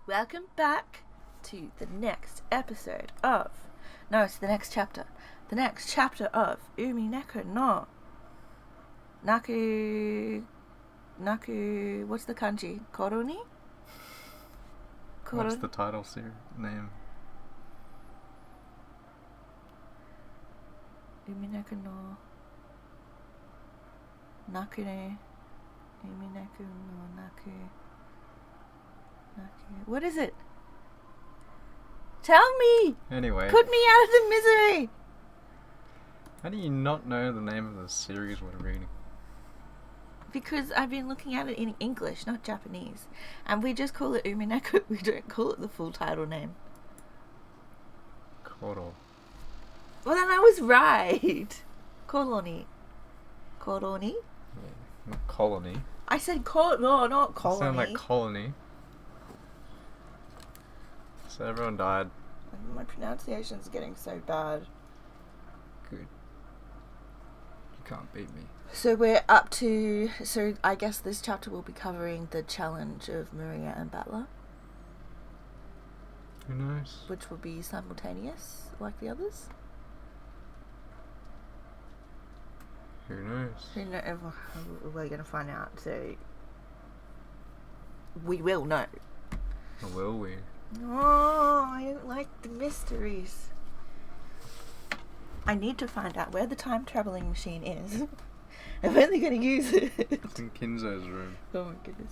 Welcome back to the next episode of... No, it's the next chapter. The next chapter of Umineko no Naku... What's the kanji? Koro ni? What's the title name? Umineko no Naku ne Umineko no Naku. What is it? Tell me! Anyway. Put me out of the misery! How do you not know the name of the series we're reading? Because I've been looking at it in English, not Japanese. And we just call it Umineko. We don't call it the full title name. Koro. Well, then I was right. Koloni. Koloni? Yeah, not colony. I said no, not colony. It sounded like colony. So everyone died. My pronunciation's getting so bad. Good. You can't beat me. So we're up to... So I guess this chapter will be covering the challenge of Maria and Battler. Who knows? Which will be simultaneous, like the others. Who knows? We're going to find out, so... We will know. Or will we? Oh, I don't like the mysteries. I need to find out where the time traveling machine is. I'm only going to use it. It's in Kinzo's room. Oh my goodness.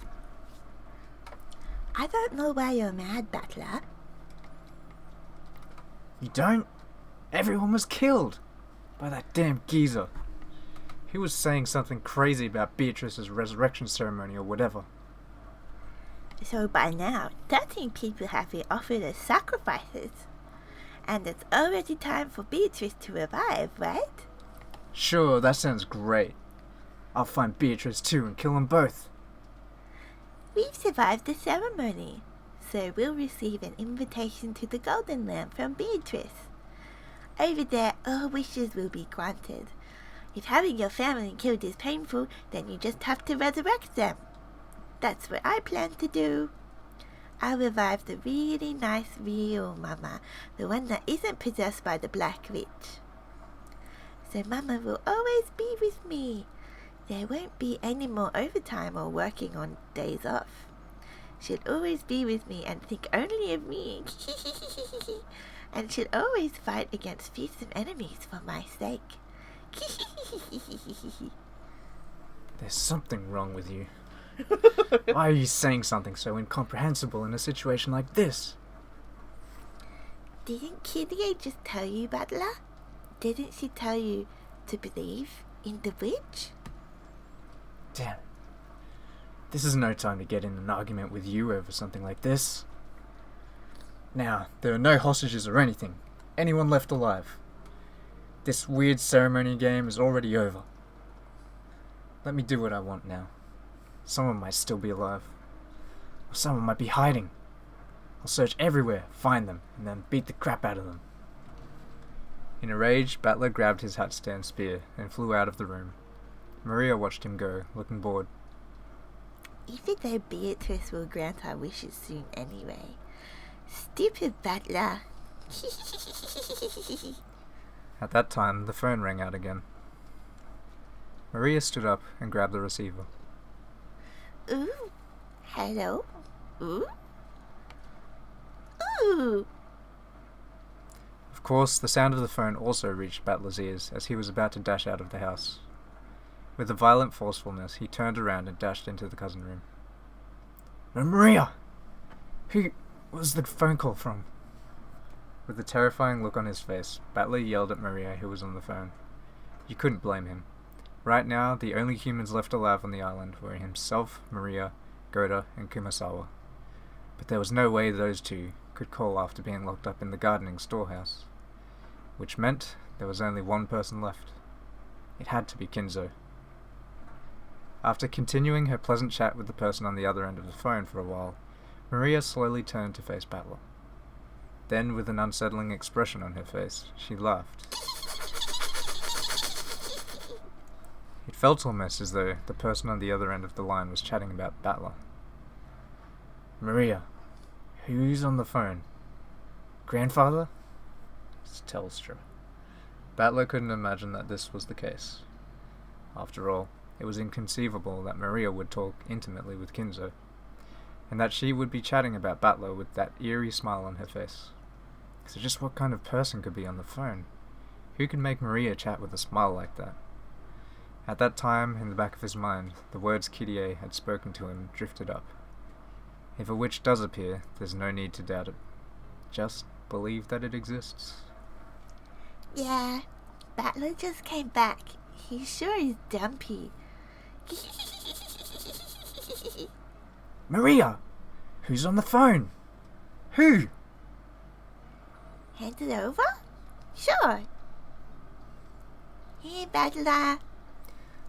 I don't know why you're mad, Battler. You don't? Everyone was killed by that damn geezer. He was saying something crazy about Beatrice's resurrection ceremony or whatever. So by now, 13 people have been offered as sacrifices. And it's already time for Beatrice to revive, right? Sure, that sounds great. I'll find Beatrice too and kill them both. We've survived the ceremony, so we'll receive an invitation to the Golden Lamp from Beatrice. Over there, all wishes will be granted. If having your family killed is painful, then you just have to resurrect them. That's what I plan to do. I'll revive the really nice real Mama, the one that isn't possessed by the Black Witch. So Mama will always be with me. There won't be any more overtime or working on days off. She'll always be with me and think only of me. And she'll always fight against fearsome enemies for my sake. There's something wrong with you. Why are you saying something so incomprehensible in a situation like this? Didn't Kyrie just tell you, Battler? Didn't she tell you to believe in the witch? Damn. This is no time to get in an argument with you over something like this. Now, there are no hostages or anything. Anyone left alive. This weird ceremony game is already over. Let me do what I want now. Someone might still be alive. Or someone might be hiding. I'll search everywhere, find them, and then beat the crap out of them. In a rage, Battler grabbed his hat-stand spear and flew out of the room. Maria watched him go, looking bored. Even though Beatrice will grant our wishes soon anyway. Stupid Battler. At that time, the phone rang out again. Maria stood up and grabbed the receiver. Ooh. Hello? Ooh? Ooh! Of course, the sound of the phone also reached Battler's ears as he was about to dash out of the house. With a violent forcefulness, he turned around and dashed into the cousin room. Maria! Who was the phone call from? With a terrifying look on his face, Battler yelled at Maria, who was on the phone. You couldn't blame him. Right now, the only humans left alive on the island were himself, Maria, Goda, and Kumasawa. But there was no way those two could call after being locked up in the gardening storehouse. Which meant there was only one person left. It had to be Kinzo. After continuing her pleasant chat with the person on the other end of the phone for a while, Maria slowly turned to face Battler. Then, with an unsettling expression on her face, she laughed. It felt almost as though the person on the other end of the line was chatting about Battler. Maria, Who's on the phone? Grandfather? It's Telstra. Battler couldn't imagine that this was the case. After all, it was inconceivable that Maria would talk intimately with Kinzo, and that she would be chatting about Battler with that eerie smile on her face. So just what kind of person could be on the phone? Who could make Maria chat with a smile like that? At that time, in the back of his mind, the words Kyrie had spoken to him drifted up. If a witch does appear, there's no need to doubt it. Just believe that it exists. Yeah, Battler just came back. He sure is dumpy. Maria! Who's on the phone? Who? Hand it over? Sure. Here, Battler.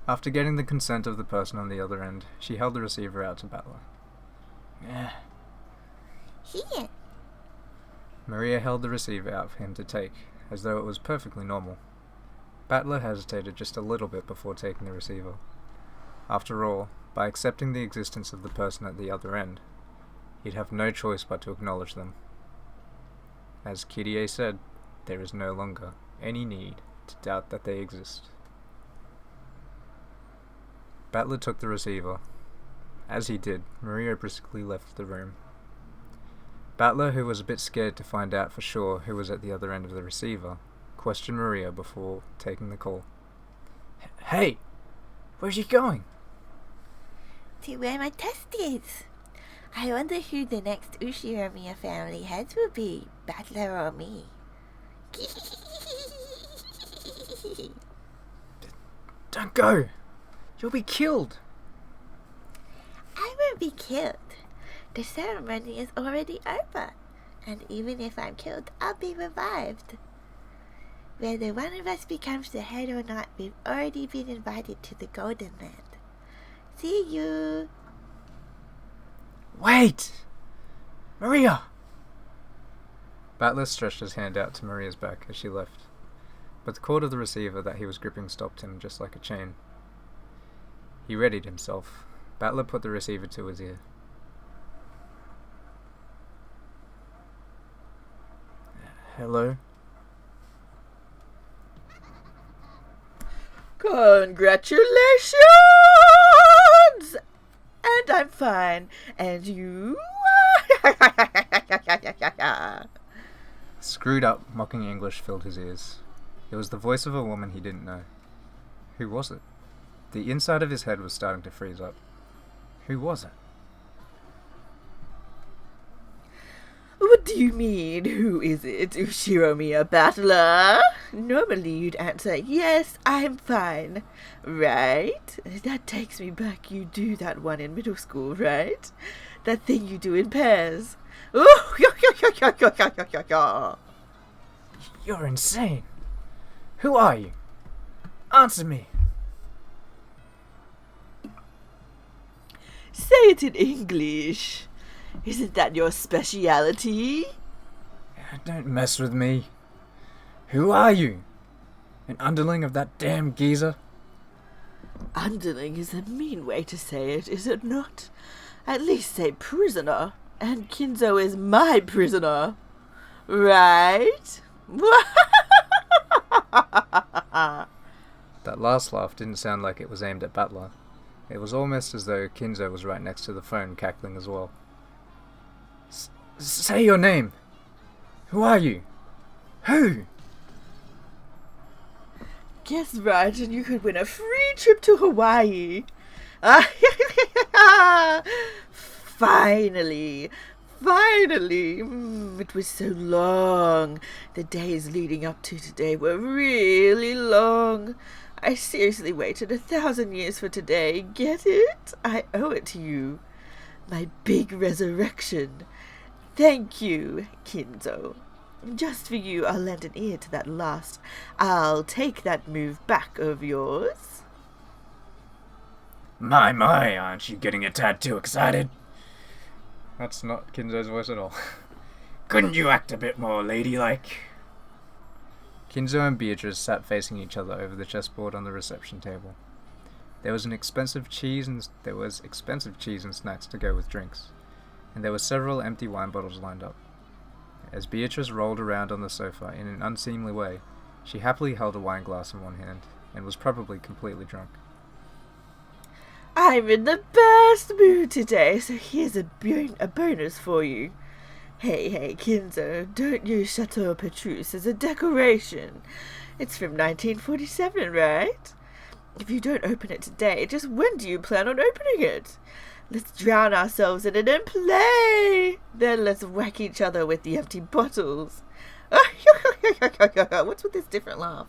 After getting the consent of the person on the other end, she held the receiver out to Battler. Here. Maria held the receiver out for him to take, as though it was perfectly normal. Battler hesitated just a little bit before taking the receiver. After all, by accepting the existence of the person at the other end, he'd have no choice but to acknowledge them. As Kyrie said, there is no longer any need to doubt that they exist. Battler took the receiver. As he did, Maria briskly left the room. Battler, who was a bit scared to find out for sure who was at the other end of the receiver, questioned Maria before taking the call. Hey! Where's you going? To where my test is. I wonder who the next Ushiromiya family heads will be, Battler or me. Don't go! You'll be killed! I won't be killed. The ceremony is already over, and even if I'm killed, I'll be revived. Whether one of us becomes the head or not, we've already been invited to the Golden Land. See you! Wait! Maria! Battler stretched his hand out to Maria's back as she left, but the cord of the receiver that he was gripping stopped him just like a chain. He readied himself. Battler put the receiver to his ear. Hello? Congratulations! And I'm fine. And you? Screwed up, mocking English filled his ears. It was the voice of a woman he didn't know. Who was it? The inside of his head was starting to freeze up. Who was it? What do you mean? Who is it? Ushiromiya Battler? Normally you'd answer, yes, I'm fine. Right? That takes me back. You do that one in middle school, right? That thing you do in pairs. You're insane. Who are you? Answer me. Say it in English. Isn't that your speciality? Don't mess with me. Who are you? An underling of that damn geezer? Underling is a mean way to say it, is it not? At least say prisoner. And Kinzo is my prisoner. Right? That last laugh didn't sound like it was aimed at Battler. It was almost as though Kinzo was right next to the phone, cackling as well. Say your name! Who are you? Who? Guess right, and you could win a free trip to Hawaii. Finally! Finally! It was so long. The days leading up to today were really long. I seriously waited 1,000 years for today. Get it? I owe it to you. My big resurrection. Thank you, Kinzo. Just for you, I'll lend an ear to that last. I'll take that move back of yours. My, aren't you getting a tad too excited? That's not Kinzo's voice at all. Couldn't you act a bit more ladylike? Kinzo and Beatrice sat facing each other over the chessboard on the reception table. There was expensive cheese and snacks to go with drinks, and there were several empty wine bottles lined up. As Beatrice rolled around on the sofa in an unseemly way, she happily held a wine glass in one hand, and was probably completely drunk. I'm in the best mood today, so here's a bonus for you. Hey, Kinzo, don't use Chateau Petrus as a decoration. It's from 1947, right? If you don't open it today, just when do you plan on opening it? Let's drown ourselves in it and play. Then let's whack each other with the empty bottles. What's with this different laugh?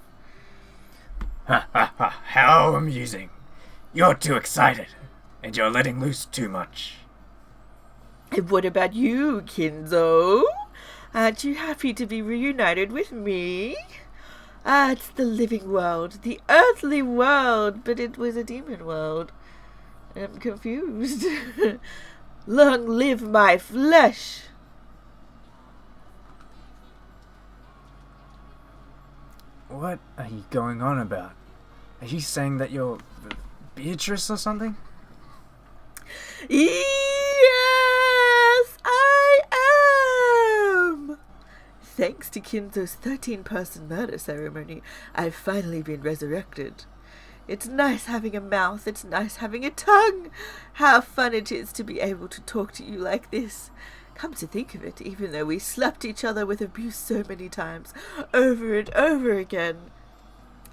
Ha ha ha, how amusing. You're too excited, and you're letting loose too much. And what about you, Kinzo? Aren't you happy to be reunited with me? It's the living world, the earthly world, but it was a demon world. I'm confused. Long live my flesh! What are you going on about? Are you saying that you're Beatrice or something? Yes, I am! Thanks to Kinzo's 13-person murder ceremony, I've finally been resurrected. It's nice having a mouth, it's nice having a tongue. How fun it is to be able to talk to you like this. Come to think of it, even though we slapped each other with abuse so many times, over and over again.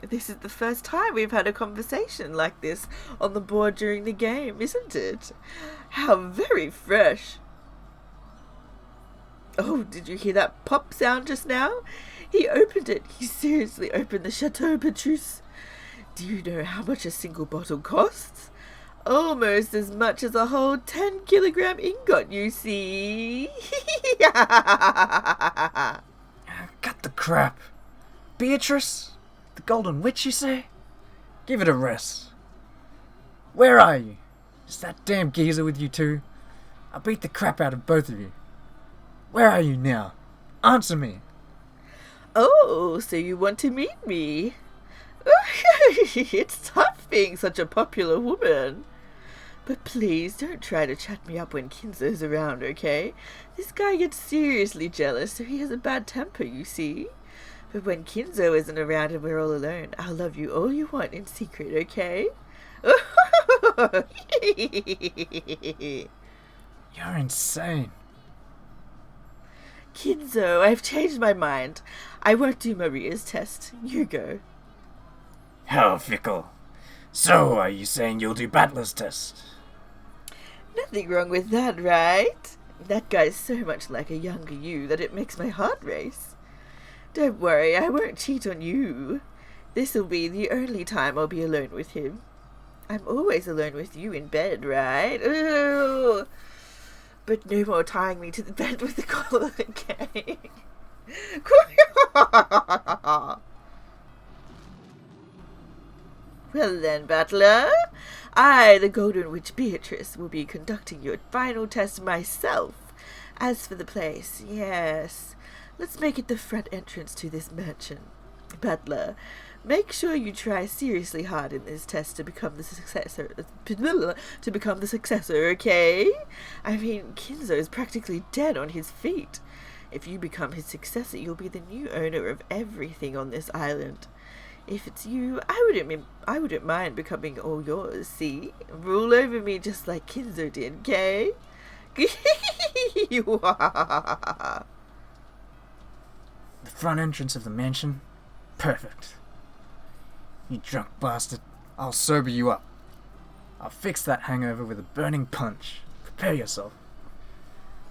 This is the first time we've had a conversation like this on the board during the game, isn't it? How very fresh. Oh, did you hear that pop sound just now? He opened it. He seriously opened the Chateau Petrus. Do you know how much a single bottle costs? Almost as much as a whole 10-kilogram ingot, you see. Cut the crap. Beatrice? The Golden Witch, you say? Give it a rest. Where are you? Is that damn geezer with you too? I'll beat the crap out of both of you. Where are you now? Answer me. Oh, so you want to meet me? It's tough being such a popular woman. But please don't try to chat me up when Kinzo's around, okay? This guy gets seriously jealous, so he has a bad temper, you see. But when Kinzo isn't around and we're all alone, I'll love you all you want in secret, okay? You're insane. Kinzo, I've changed my mind. I won't do Maria's test. You go. How fickle. So, are you saying you'll do Battler's test? Nothing wrong with that, right? That guy's so much like a younger you that it makes my heart race. Don't worry, I won't cheat on you. This'll be the only time I'll be alone with him. I'm always alone with you in bed, right? Ooh. But no more tying me to the bed with the collar, okay? Well then, Battler, I, the Golden Witch Beatrice, will be conducting your final test myself. As for the place, yes, let's make it the front entrance to this mansion. Battler, make sure you try seriously hard in this test to become the successor, okay? I mean, Kinzo's practically dead on his feet. If you become his successor, you'll be the new owner of everything on this island. If it's you, I wouldn't mind becoming all yours, see? Rule over me just like Kinzo did, okay? The front entrance of the mansion? Perfect. You drunk bastard. I'll sober you up. I'll fix that hangover with a burning punch. Prepare yourself.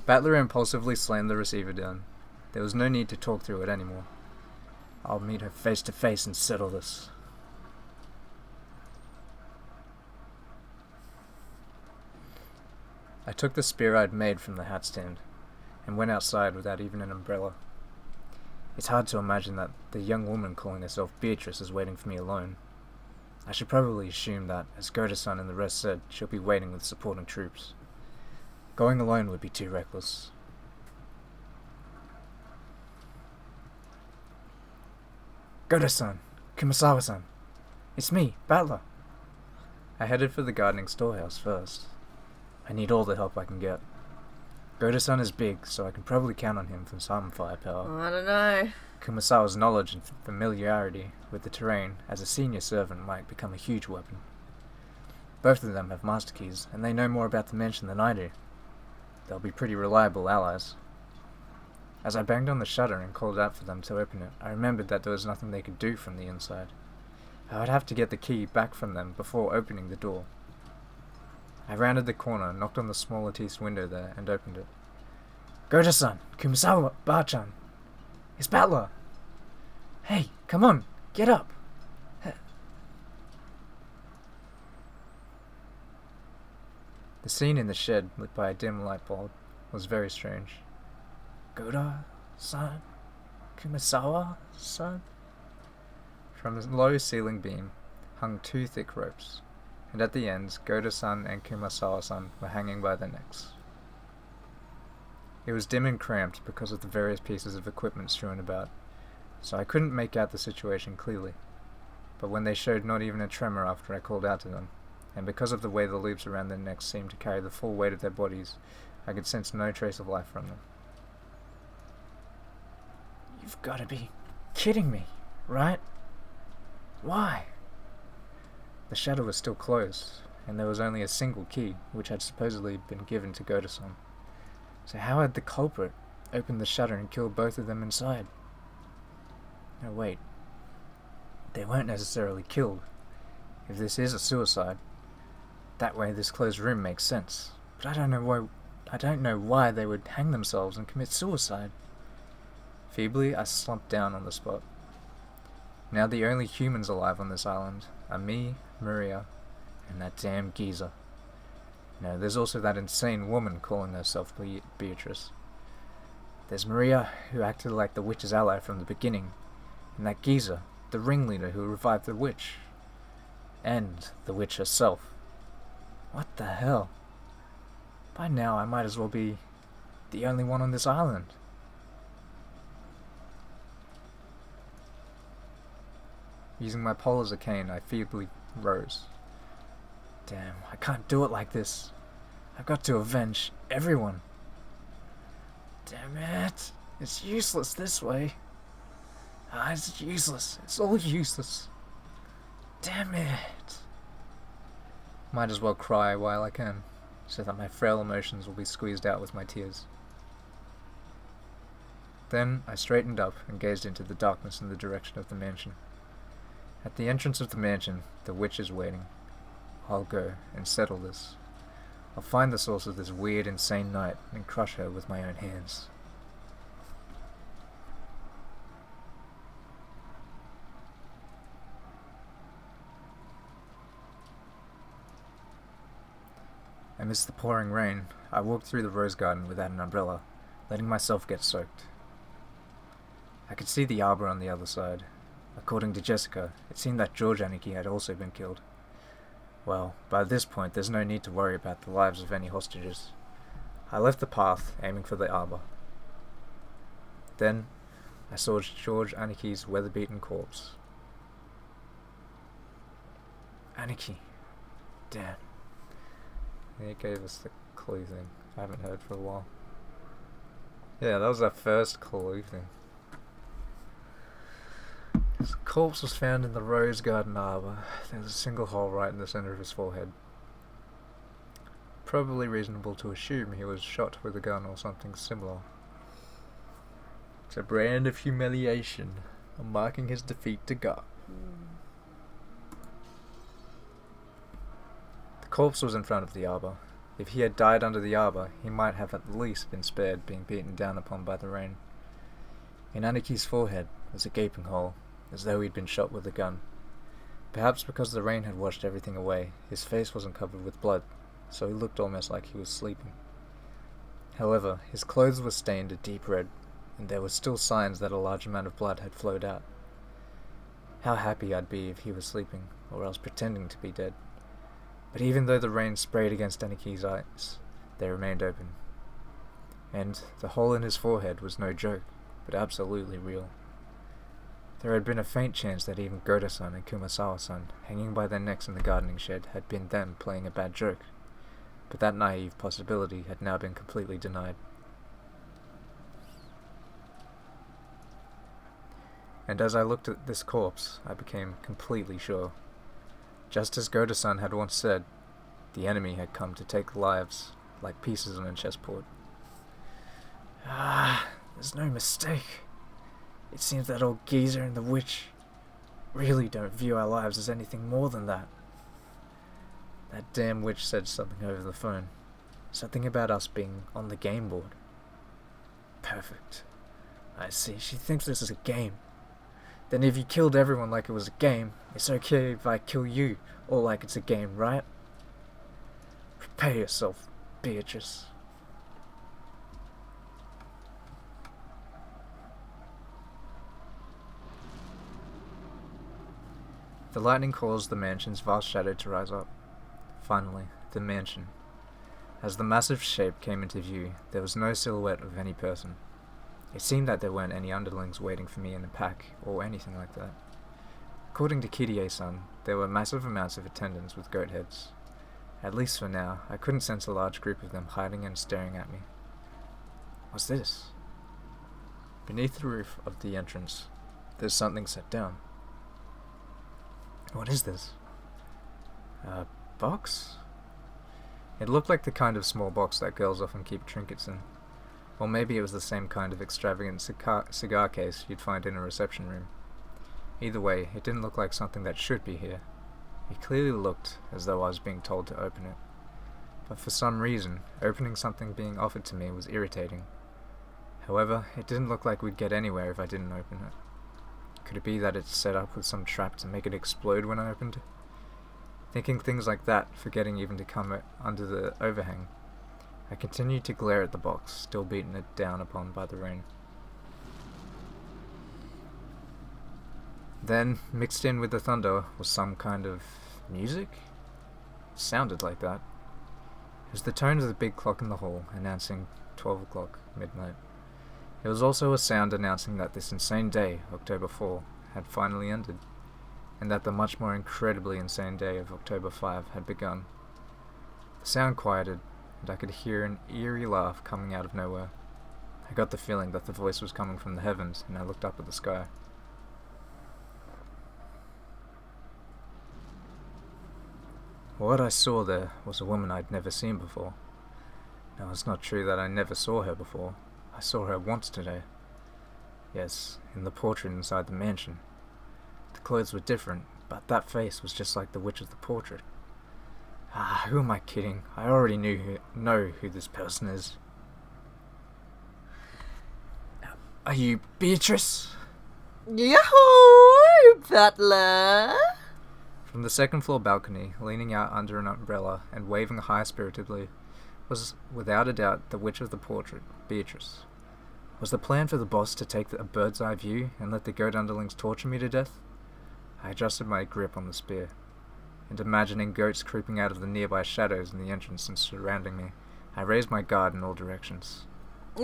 Battler impulsively slammed the receiver down. There was no need to talk through it anymore. I'll meet her face to face and settle this. I took the spear I'd made from the hat stand and went outside without even an umbrella. It's hard to imagine that the young woman calling herself Beatrice is waiting for me alone. I should probably assume that, as Goda-san and the rest said, she'll be waiting with supporting troops. Going alone would be too reckless. Goda-san, Kumasawa-san. It's me, Battler. I headed for the gardening storehouse first. I need all the help I can get. Goda-san is big, so I can probably count on him for some firepower. I don't know. Kumasawa's knowledge and familiarity with the terrain as a senior servant might become a huge weapon. Both of them have master keys, and they know more about the mansion than I do. They'll be pretty reliable allies. As I banged on the shutter and called out for them to open it, I remembered that there was nothing they could do from the inside. I would have to get the key back from them before opening the door. I rounded the corner, knocked on the small lattice window there, and opened it. Goda-san! Kumasawa! Ba-chan! It's Battler! Hey, come on! Get up! The scene in the shed, lit by a dim light bulb, was very strange. Goda-san? Kumasawa-san? From the low ceiling beam hung 2 thick ropes, and at the ends, Goda-san and Kumasawa-san were hanging by their necks. It was dim and cramped because of the various pieces of equipment strewn about, so I couldn't make out the situation clearly. But when they showed not even a tremor after I called out to them, and because of the way the loops around their necks seemed to carry the full weight of their bodies, I could sense no trace of life from them. You've got to be kidding me, right? Why? The shutter was still closed, and there was only a single key, which had supposedly been given to Goda-san. So how had the culprit opened the shutter and killed both of them inside? No, wait. They weren't necessarily killed. If this is a suicide, that way this closed room makes sense. But I don't know why they would hang themselves and commit suicide. Feebly, I slumped down on the spot. Now the only humans alive on this island are me, Maria, and that damn geezer. No, there's also that insane woman calling herself Beatrice. There's Maria, who acted like the witch's ally from the beginning, and that geezer, the ringleader who revived the witch. And the witch herself. What the hell? By now I might as well be the only one on this island. Using my pole as a cane, I feebly rose. Damn, I can't do it like this. I've got to avenge everyone. Damn it. It's useless this way. It's useless. It's all useless. Damn it. Might as well cry while I can, so that my frail emotions will be squeezed out with my tears. Then I straightened up and gazed into the darkness in the direction of the mansion. At the entrance of the mansion, the witch is waiting. I'll go and settle this. I'll find the source of this weird, insane night and crush her with my own hands. Amidst the pouring rain, I walked through the rose garden without an umbrella, letting myself get soaked. I could see the arbor on the other side. According to Jessica, it seemed that George Aniki had also been killed. Well, by this point there's no need to worry about the lives of any hostages. I left the path, aiming for the arbor. Then, I saw George Aniki's weather-beaten corpse. Aniki. Damn. He gave us the clue thing. I haven't heard for a while. Yeah, that was our first clue thing. His corpse was found in the rose garden arbor. There was a single hole right in the center of his forehead. Probably reasonable to assume he was shot with a gun or something similar. It's a brand of humiliation, marking his defeat to God. The corpse was in front of the arbor. If he had died under the arbor, he might have at least been spared being beaten down upon by the rain. In Aniki's forehead was a gaping hole, as though he'd been shot with a gun. Perhaps because the rain had washed everything away, his face wasn't covered with blood, so he looked almost like he was sleeping. However, his clothes were stained a deep red, and there were still signs that a large amount of blood had flowed out. How happy I'd be if he was sleeping, or else pretending to be dead. But even though the rain sprayed against Aniki's eyes, they remained open. And the hole in his forehead was no joke, but absolutely real. There had been a faint chance that even Goda-san and Kumasawa-san, hanging by their necks in the gardening shed, had been them playing a bad joke, but that naive possibility had now been completely denied. And as I looked at this corpse, I became completely sure. Just as Goda-san had once said, the enemy had come to take lives like pieces on a chessboard. There's no mistake. It seems that old geezer and the witch really don't view our lives as anything more than that. That damn witch said something over the phone. Something about us being on the game board. Perfect. I see. She thinks this is a game. Then if you killed everyone like it was a game, it's okay if I kill you, all like it's a game, right? Prepare yourself, Beatrice. The lightning caused the mansion's vast shadow to rise up. Finally, the mansion. As the massive shape came into view, there was no silhouette of any person. It seemed that there weren't any underlings waiting for me in the pack, or anything like that. According to Kirie-san, there were massive amounts of attendants with goat heads. At least for now, I couldn't sense a large group of them hiding and staring at me. What's this? Beneath the roof of the entrance, there's something set down. What is this? A box? It looked like the kind of small box that girls often keep trinkets in. Or maybe it was the same kind of extravagant cigar case you'd find in a reception room. Either way, it didn't look like something that should be here. It clearly looked as though I was being told to open it. But for some reason, opening something being offered to me was irritating. However, it didn't look like we'd get anywhere if I didn't open it. Could it be that it's set up with some trap to make it explode when I opened? Thinking things like that, forgetting even to come under the overhang, I continued to glare at the box, still beaten it down upon by the rain. Then, mixed in with the thunder, was some kind of music? It sounded like that. It was the tone of the big clock in the hall, announcing 12 o'clock, midnight. It was also a sound announcing that this insane day, October 4, had finally ended, and that the much more incredibly insane day of October 5 had begun. The sound quieted, and I could hear an eerie laugh coming out of nowhere. I got the feeling that the voice was coming from the heavens, and I looked up at the sky. What I saw there was a woman I'd never seen before. Now, it's not true that I never saw her before. I saw her once today. Yes, in the portrait inside the mansion. The clothes were different, but that face was just like the witch of the portrait. Who am I kidding? I already know who this person is. Are you Beatrice? Yahoo, butler! From the second floor balcony, leaning out under an umbrella and waving high-spiritedly, was without a doubt the witch of the portrait, Beatrice. Was the plan for the boss to take a bird's-eye view and let the goat underlings torture me to death? I adjusted my grip on the spear, and imagining goats creeping out of the nearby shadows in the entrance and surrounding me, I raised my guard in all directions. Be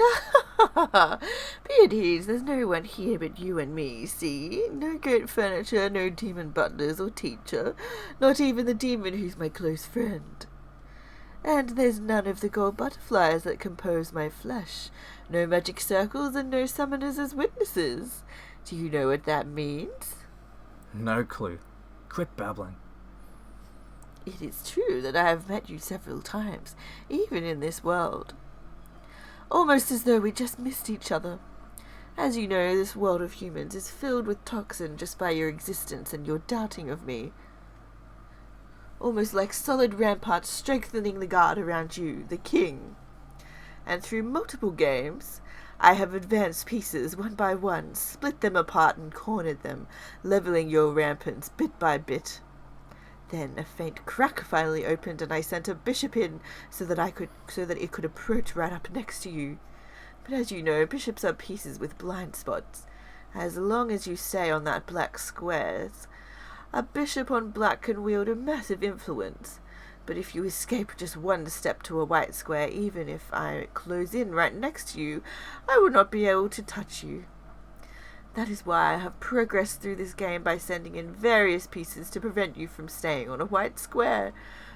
at ease, there's no one here but you and me, see? No goat furniture, no demon butlers or teacher, not even the demon who's my close friend. And there's none of the gold butterflies that compose my flesh, no magic circles and no summoners as witnesses. Do you know what that means? No clue. Quit babbling. It is true that I have met you several times, even in this world. Almost as though we just missed each other. As you know, this world of humans is filled with toxin just by your existence and your doubting of me. Almost like solid ramparts strengthening the guard around you, the king. And through multiple games, I have advanced pieces one by one, split them apart and cornered them, leveling your ramparts bit by bit. Then a faint crack finally opened, and I sent a bishop in so that it could approach right up next to you. But as you know, bishops are pieces with blind spots. As long as you stay on that black squares, a bishop on black can wield a massive influence. But if you escape just one step to a white square, even if I close in right next to you, I will not be able to touch you. That is why I have progressed through this game by sending in various pieces to prevent you from staying on a white square,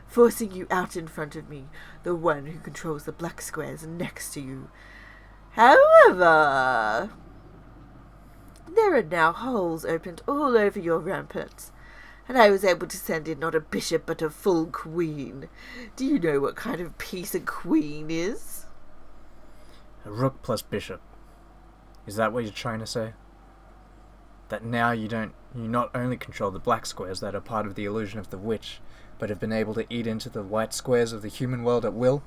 forcing you out in front of me, the one who controls the black squares next to you. However, There are now holes opened all over your ramparts, and I was able to send in not a bishop but a full queen. Do you know what kind of piece a queen is? A rook plus bishop. Is that what you're trying to say? That now you not only control the black squares that are part of the illusion of the witch, but have been able to eat into the white squares of the human world at will?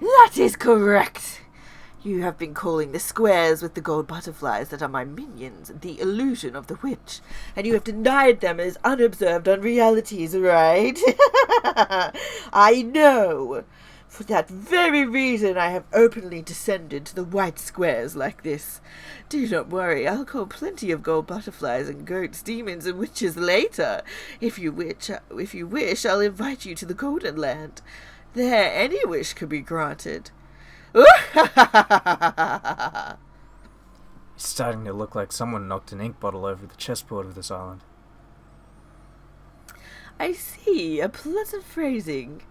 That is correct. You have been calling the squares with the gold butterflies that are my minions the illusion of the witch, and you have denied them as unobserved unrealities, right? I know. For that very reason I have openly descended to the white squares like this. Do not worry, I'll call plenty of gold butterflies and goats, demons and witches later. If you wish, I'll invite you to the Golden Land. There any wish could be granted. It's starting to look like someone knocked an ink bottle over the chessboard of this island. I see, a pleasant phrasing.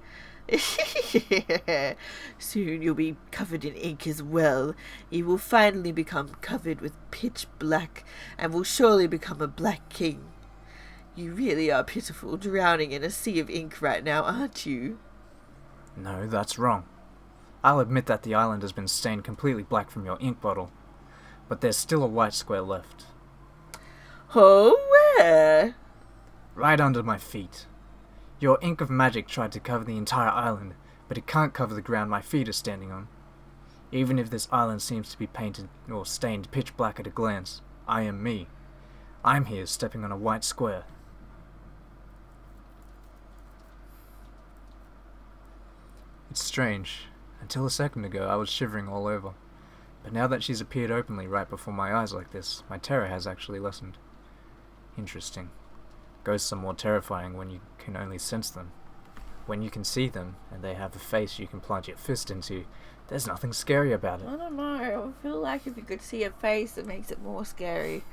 Soon you'll be covered in ink as well. You will finally become covered with pitch black, and will surely become a black king. You really are pitiful, drowning in a sea of ink right now, aren't you? No, that's wrong. I'll admit that the island has been stained completely black from your ink bottle, but there's still a white square left. Oh, where? Right under my feet. Your ink of magic tried to cover the entire island, but it can't cover the ground my feet are standing on. Even if this island seems to be painted or stained pitch black at a glance, I am me. I'm here stepping on a white square. It's strange. Until a second ago I was shivering all over, but now that she's appeared openly right before my eyes like this, my terror has actually lessened. Interesting. Ghosts are more terrifying when you can only sense them. When you can see them, and they have a face you can plunge your fist into, there's nothing scary about it. I don't know, I feel like if you could see a face it makes it more scary.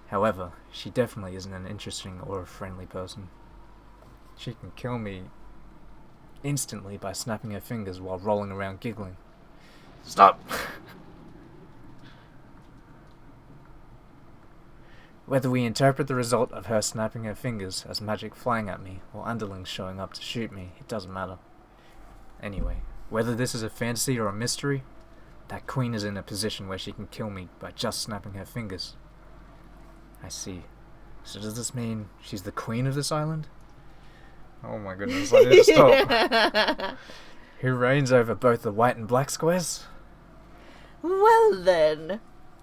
However, she definitely isn't an interesting or a friendly person. She can kill me instantly by snapping her fingers while rolling around giggling. Stop! Whether we interpret the result of her snapping her fingers as magic flying at me or underlings showing up to shoot me, it doesn't matter. Anyway, whether this is a fantasy or a mystery, that queen is in a position where she can kill me by just snapping her fingers. I see. So does this mean she's the queen of this island? Oh my goodness, I need to stop. Who reigns over both the white and black squares? Well then,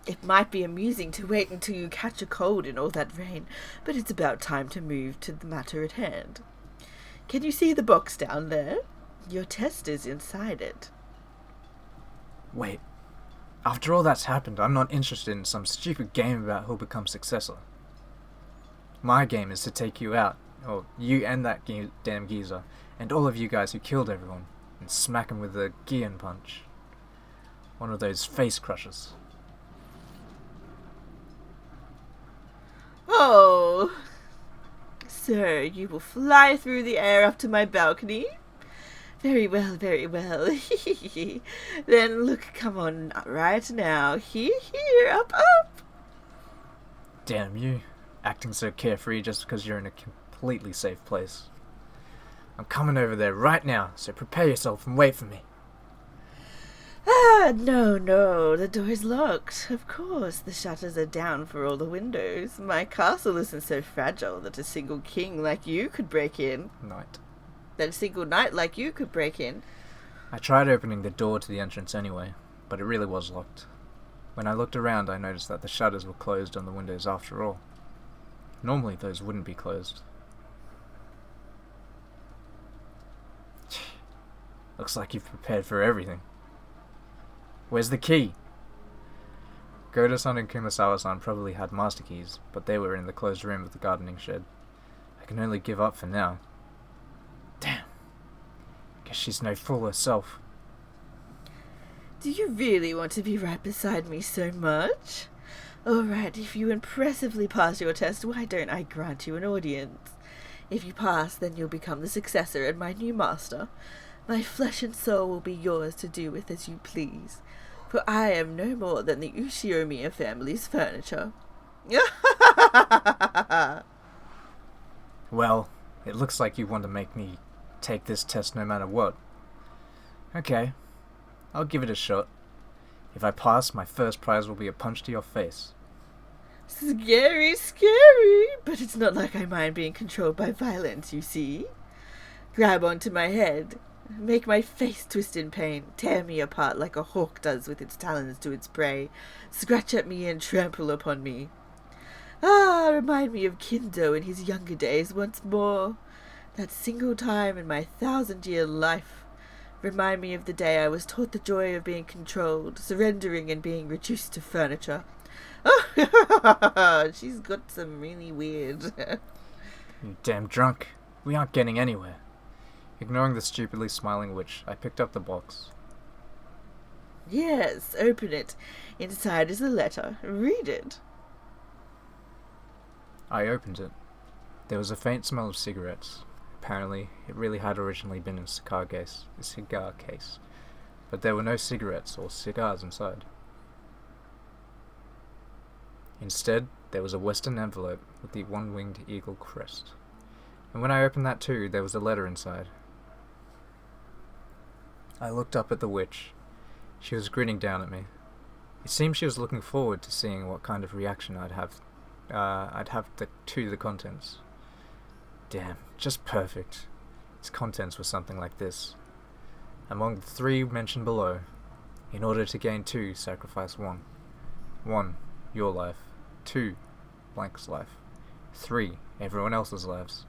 it might be amusing to wait until you catch a cold in all that rain, but it's about time to move to the matter at hand. Can you see the box down there? Your test is inside it. Wait, after all that's happened, I'm not interested in some stupid game about who'll become successor. My game is to take you out, or you and that damn geezer, and all of you guys who killed everyone, and smack him with a Gian punch. One of those face crushers. Oh, sir, you will fly through the air up to my balcony? Very well, very well. Then look, come on, right now. Here, up, up. Damn you, acting so carefree just because you're in a completely safe place. I'm coming over there right now, so prepare yourself and wait for me. No, the door's locked. Of course, the shutters are down for all the windows. My castle isn't so fragile that a single king like you could break in. That a single knight like you could break in. I tried opening the door to the entrance anyway, but it really was locked. When I looked around, I noticed that the shutters were closed on the windows after all. Normally those wouldn't be closed. Looks like you've prepared for everything. Where's the key? Goda-san and Kumasawa-san probably had master keys, but they were in the closed room of the gardening shed. I can only give up for now. Damn. Guess she's no fool herself. Do you really want to be right beside me so much? Alright, if you impressively pass your test, why don't I grant you an audience? If you pass, then you'll become the successor and my new master. My flesh and soul will be yours to do with as you please. for I am no more than the Ushiomiya family's furniture. Well, it looks like you want to make me take this test no matter what. Okay, I'll give it a shot. If I pass, my first prize will be a punch to your face. Scary, scary, but it's not like I mind being controlled by violence, you see. Grab onto my head, make my face twist in pain, tear me apart like a hawk does with its talons to its prey, scratch at me and trample upon me. Ah, remind me of Kindo in his younger days once more. That single time in my 1,000-year life. Remind me of the day I was taught the joy of being controlled, surrendering and being reduced to furniture. Oh, she's got some really weird... You damn drunk. We aren't getting anywhere. Ignoring the stupidly smiling witch, I picked up the box. Yes, open it. Inside is a letter. Read it. I opened it. There was a faint smell of cigarettes. Apparently, it really had originally been a cigar case, but there were no cigarettes or cigars inside. Instead, there was a Western envelope with the one-winged eagle crest. And when I opened that too, there was a letter inside. I looked up at the witch. She was grinning down at me. It seemed she was looking forward to seeing what kind of reaction I'd have to the contents. Damn, just perfect. Its contents were something like this. Among the 3 mentioned below, in order to gain 2, sacrifice 1. 1, your life. 2, blank's life. 3, everyone else's lives.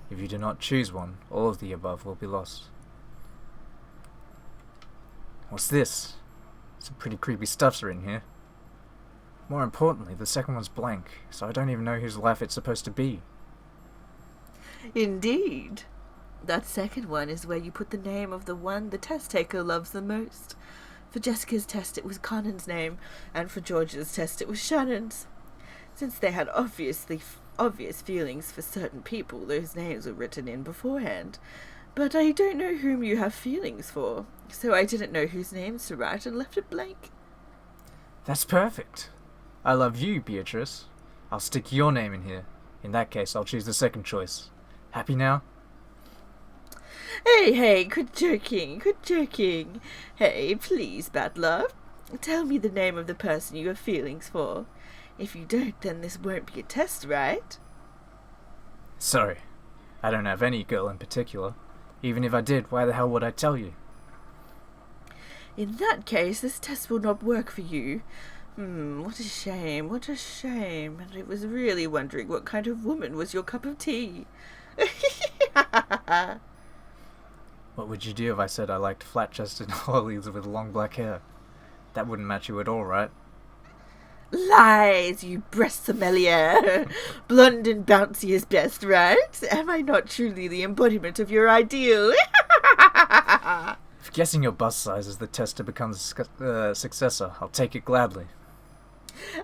If you do not choose one, all of the above will be lost. What's this? Some pretty creepy stuff's written here. More importantly, the second one's blank, so I don't even know whose life it's supposed to be. Indeed. That second one is where you put the name of the one the test taker loves the most. For Jessica's test it was Conan's name, and for George's test it was Shannon's. Since they had obvious feelings for certain people, those names were written in beforehand. But I don't know whom you have feelings for, so I didn't know whose names to write and left it blank. That's perfect. I love you, Beatrice. I'll stick your name in here. In that case, I'll choose the second choice. Happy now? Hey, quit joking. Hey, please, Battler, tell me the name of the person you have feelings for. If you don't, then this won't be a test, right? Sorry, I don't have any girl in particular. Even if I did, why the hell would I tell you? In that case, this test will not work for you. What a shame. And I was really wondering what kind of woman was your cup of tea. What would you do if I said I liked flat-chested lollies with long black hair? That wouldn't match you at all, right? Lies, you breast sommelier. Blonde and bouncy is best, right? Am I not truly the embodiment of your ideal? If guessing your bust size is the test to become the successor, I'll take it gladly.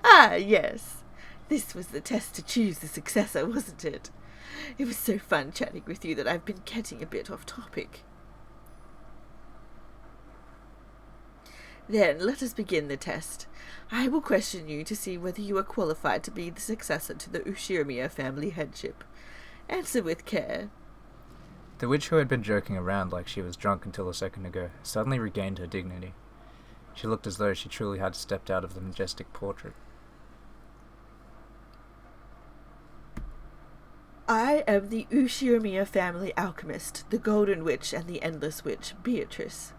Ah, yes. This was the test to choose the successor, wasn't it? It was so fun chatting with you that I've been getting a bit off topic. Then let us begin the test. I will question you to see whether you are qualified to be the successor to the Ushiomiya family headship. Answer with care. The witch, who had been joking around like she was drunk until a second ago, suddenly regained her dignity. She looked as though she truly had stepped out of the majestic portrait. I am the Ushiomiya family alchemist, the Golden Witch and the Endless Witch, Beatrice.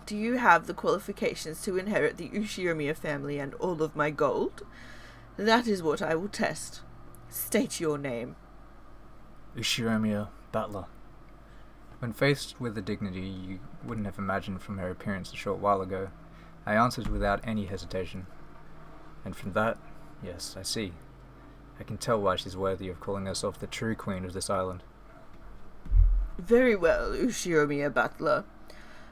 Do you have the qualifications to inherit the Ushiomiya family and all of my gold? That is what I will test. State your name. Ushiomiya Butler. When faced with the dignity you wouldn't have imagined from her appearance a short while ago, I answered without any hesitation. And from that, yes, I see. I can tell why she's worthy of calling herself the true queen of this island. Very well, Ushiomiya Butler.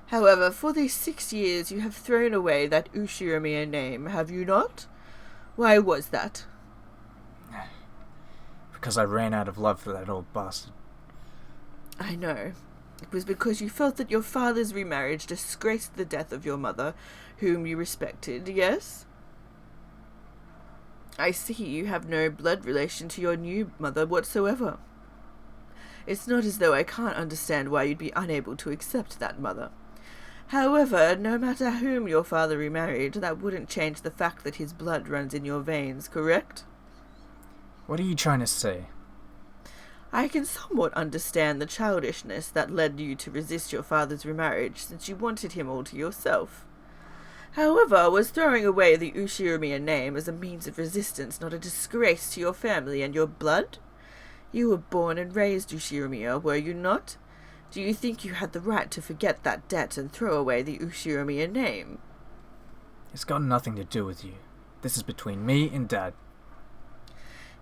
However, for these 6 years you have thrown away that Ushiomiya name, have you not? Why was that? Because I ran out of love for that old bastard. I know. It was because you felt that your father's remarriage disgraced the death of your mother, whom you respected, yes? I see you have no blood relation to your new mother whatsoever. It's not as though I can't understand why you'd be unable to accept that mother. However, no matter whom your father remarried, that wouldn't change the fact that his blood runs in your veins, correct? What are you trying to say? I can somewhat understand the childishness that led you to resist your father's remarriage, since you wanted him all to yourself. However, was throwing away the Ushiromiya name as a means of resistance not a disgrace to your family and your blood? You were born and raised Ushiromiya, were you not? Do you think you had the right to forget that debt and throw away the Ushiromiya name? It's got nothing to do with you. This is between me and Dad.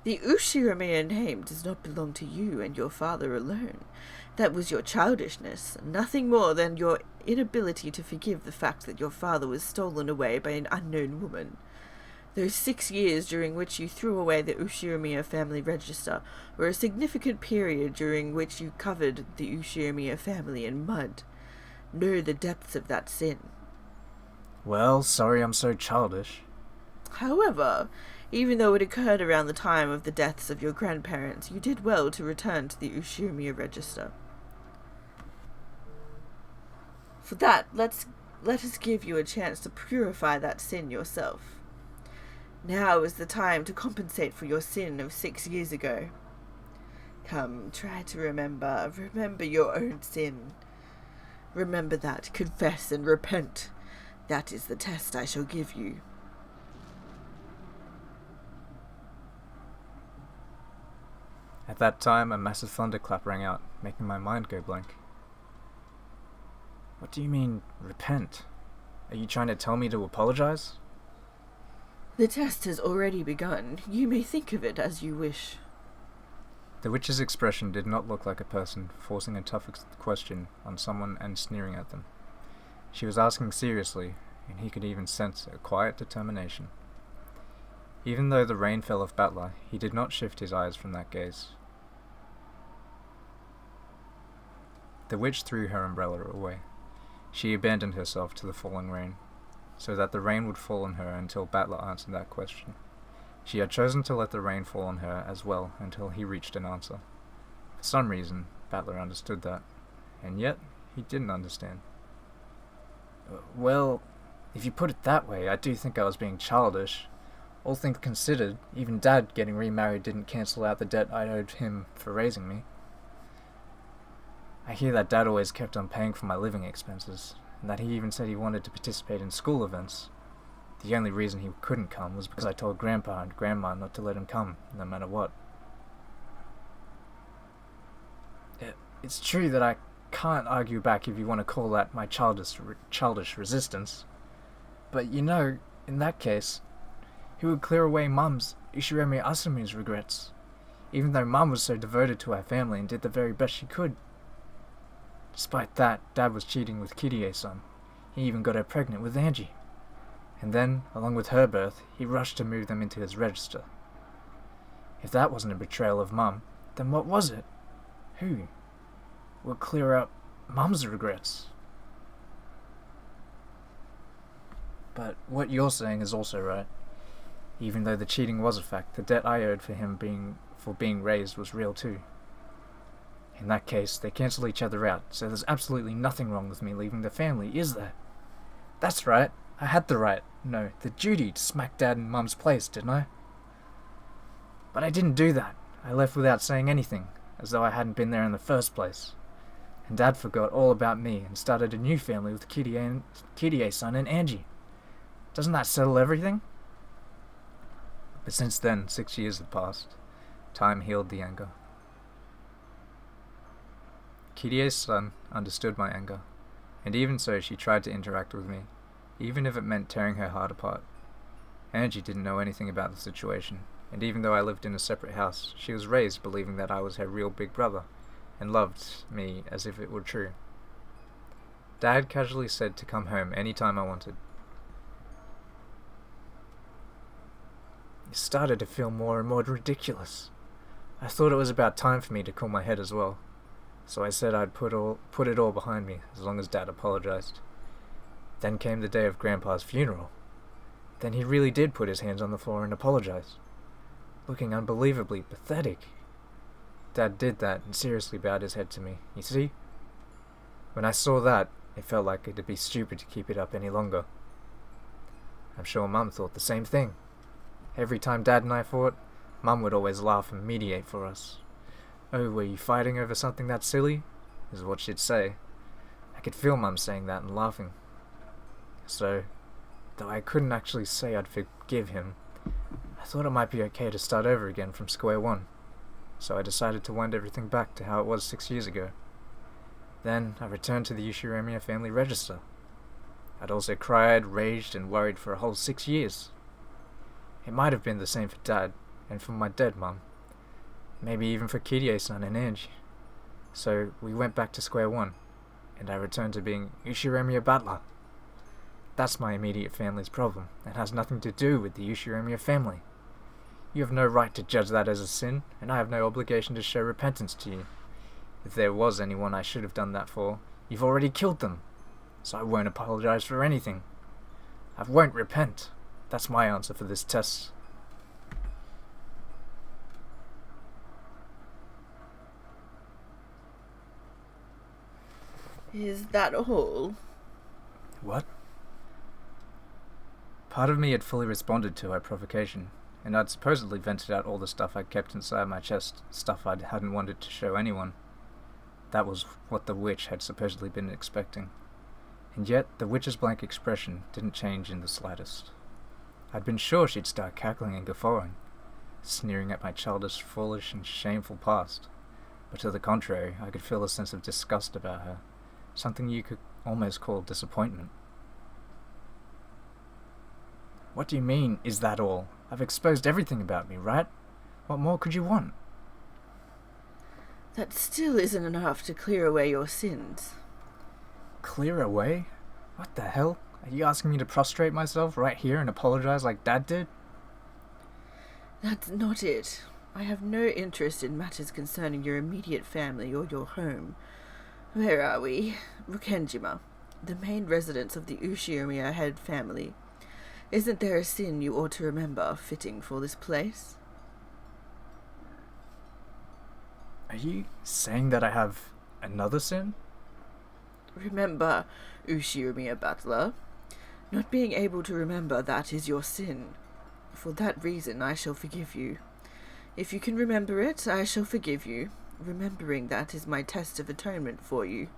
The Ushiromiya name does not belong to you and your father alone. That was your childishness, nothing more than your inability to forgive the fact that your father was stolen away by an unknown woman. Those 6 years during which you threw away the Ushiromiya family register were a significant period during which you covered the Ushiromiya family in mud. Know the depths of that sin. Well, sorry I'm so childish. However, even though it occurred around the time of the deaths of your grandparents, you did well to return to the Ushiromiya register. For that, let us give you a chance to purify that sin yourself. Now is the time to compensate for your sin of 6 years ago. Come, try to remember your own sin. Remember that, confess and repent. That is the test I shall give you. At that time, a massive thunderclap rang out, making my mind go blank. What do you mean, repent? Are you trying to tell me to apologize? The test has already begun. You may think of it as you wish. The witch's expression did not look like a person forcing a tough question on someone and sneering at them. She was asking seriously, and he could even sense a quiet determination. Even though the rain fell off Battler, he did not shift his eyes from that gaze. The witch threw her umbrella away. She abandoned herself to the falling rain, so that the rain would fall on her until Battler answered that question. She had chosen to let the rain fall on her as well until he reached an answer. For some reason, Battler understood that, and yet he didn't understand. Well, if you put it that way, I do think I was being childish. All things considered, even Dad getting remarried didn't cancel out the debt I owed him for raising me. I hear that Dad always kept on paying for my living expenses, and that he even said he wanted to participate in school events. The only reason he couldn't come was because I told Grandpa and Grandma not to let him come, no matter what. It's true that I can't argue back, if you want to call that my childish resistance. But you know, in that case, who would clear away Mum's, Ishiremi Asumi's regrets, even though Mum was so devoted to our family and did the very best she could? Despite that, Dad was cheating with Kirie-san. He even got her pregnant with Angie. And then, along with her birth, he rushed to move them into his register. If that wasn't a betrayal of Mum, then what was it? Who will clear up Mum's regrets? But what you're saying is also right. Even though the cheating was a fact, the debt I owed for being raised was real too. In that case, they cancel each other out, so there's absolutely nothing wrong with me leaving the family, is there? That's right, I had the right, no, the duty to smack Dad in Mum's place, didn't I? But I didn't do that. I left without saying anything, as though I hadn't been there in the first place. And Dad forgot all about me and started a new family with Kirie-san and Angie. Doesn't that settle everything? But since then, 6 years have passed. Time healed the anger. Kirie's son understood my anger, and even so she tried to interact with me, even if it meant tearing her heart apart. Angie didn't know anything about the situation, and even though I lived in a separate house, she was raised believing that I was her real big brother, and loved me as if it were true. Dad casually said to come home any time I wanted. It started to feel more and more ridiculous. I thought it was about time for me to cool my head as well. So I said I'd put it all behind me as long as Dad apologized. Then came the day of Grandpa's funeral. Then he really did put his hands on the floor and apologize, looking unbelievably pathetic. Dad did that and seriously bowed his head to me, you see? When I saw that, it felt like it'd be stupid to keep it up any longer. I'm sure Mum thought the same thing. Every time Dad and I fought, Mum would always laugh and mediate for us. "Oh, were you fighting over something that silly?" is what she'd say. I could feel Mum saying that and laughing. So, though I couldn't actually say I'd forgive him, I thought it might be okay to start over again from square one. So I decided to wind everything back to how it was 6 years ago. Then I returned to the Ushiremiya family register. I'd also cried, raged, and worried for a whole 6 years. It might have been the same for Dad, and for my dead Mum. Maybe even for Kirie-san and Angie. So we went back to square one, and I returned to being Ushiremiya Butler. That's my immediate family's problem, and has nothing to do with the Ushiremiya family. You have no right to judge that as a sin, and I have no obligation to show repentance to you. If there was anyone I should have done that for, you've already killed them. So I won't apologize for anything. I won't repent. That's my answer for this test. Is that all? What? Part of me had fully responded to her provocation, and I'd supposedly vented out all the stuff I'd kept inside my chest, stuff I hadn't wanted to show anyone. That was what the witch had supposedly been expecting. And yet, the witch's blank expression didn't change in the slightest. I'd been sure she'd start cackling and guffawing, sneering at my childish, foolish, and shameful past. But to the contrary, I could feel a sense of disgust about her, something you could almost call disappointment. What do you mean, is that all? I've exposed everything about me, right? What more could you want? That still isn't enough to clear away your sins. Clear away? What the hell? Are you asking me to prostrate myself right here and apologize like Dad did? That's not it. I have no interest in matters concerning your immediate family or your home. Where are we? Rukenjima, the main residence of the Ushiremiya head family. Isn't there a sin you ought to remember fitting for this place? Are you saying that I have another sin? Remember, Ushiremiya Butler. Not being able to remember that is your sin. For that reason I shall forgive you. If you can remember it, I shall forgive you. Remembering that is my test of atonement for you.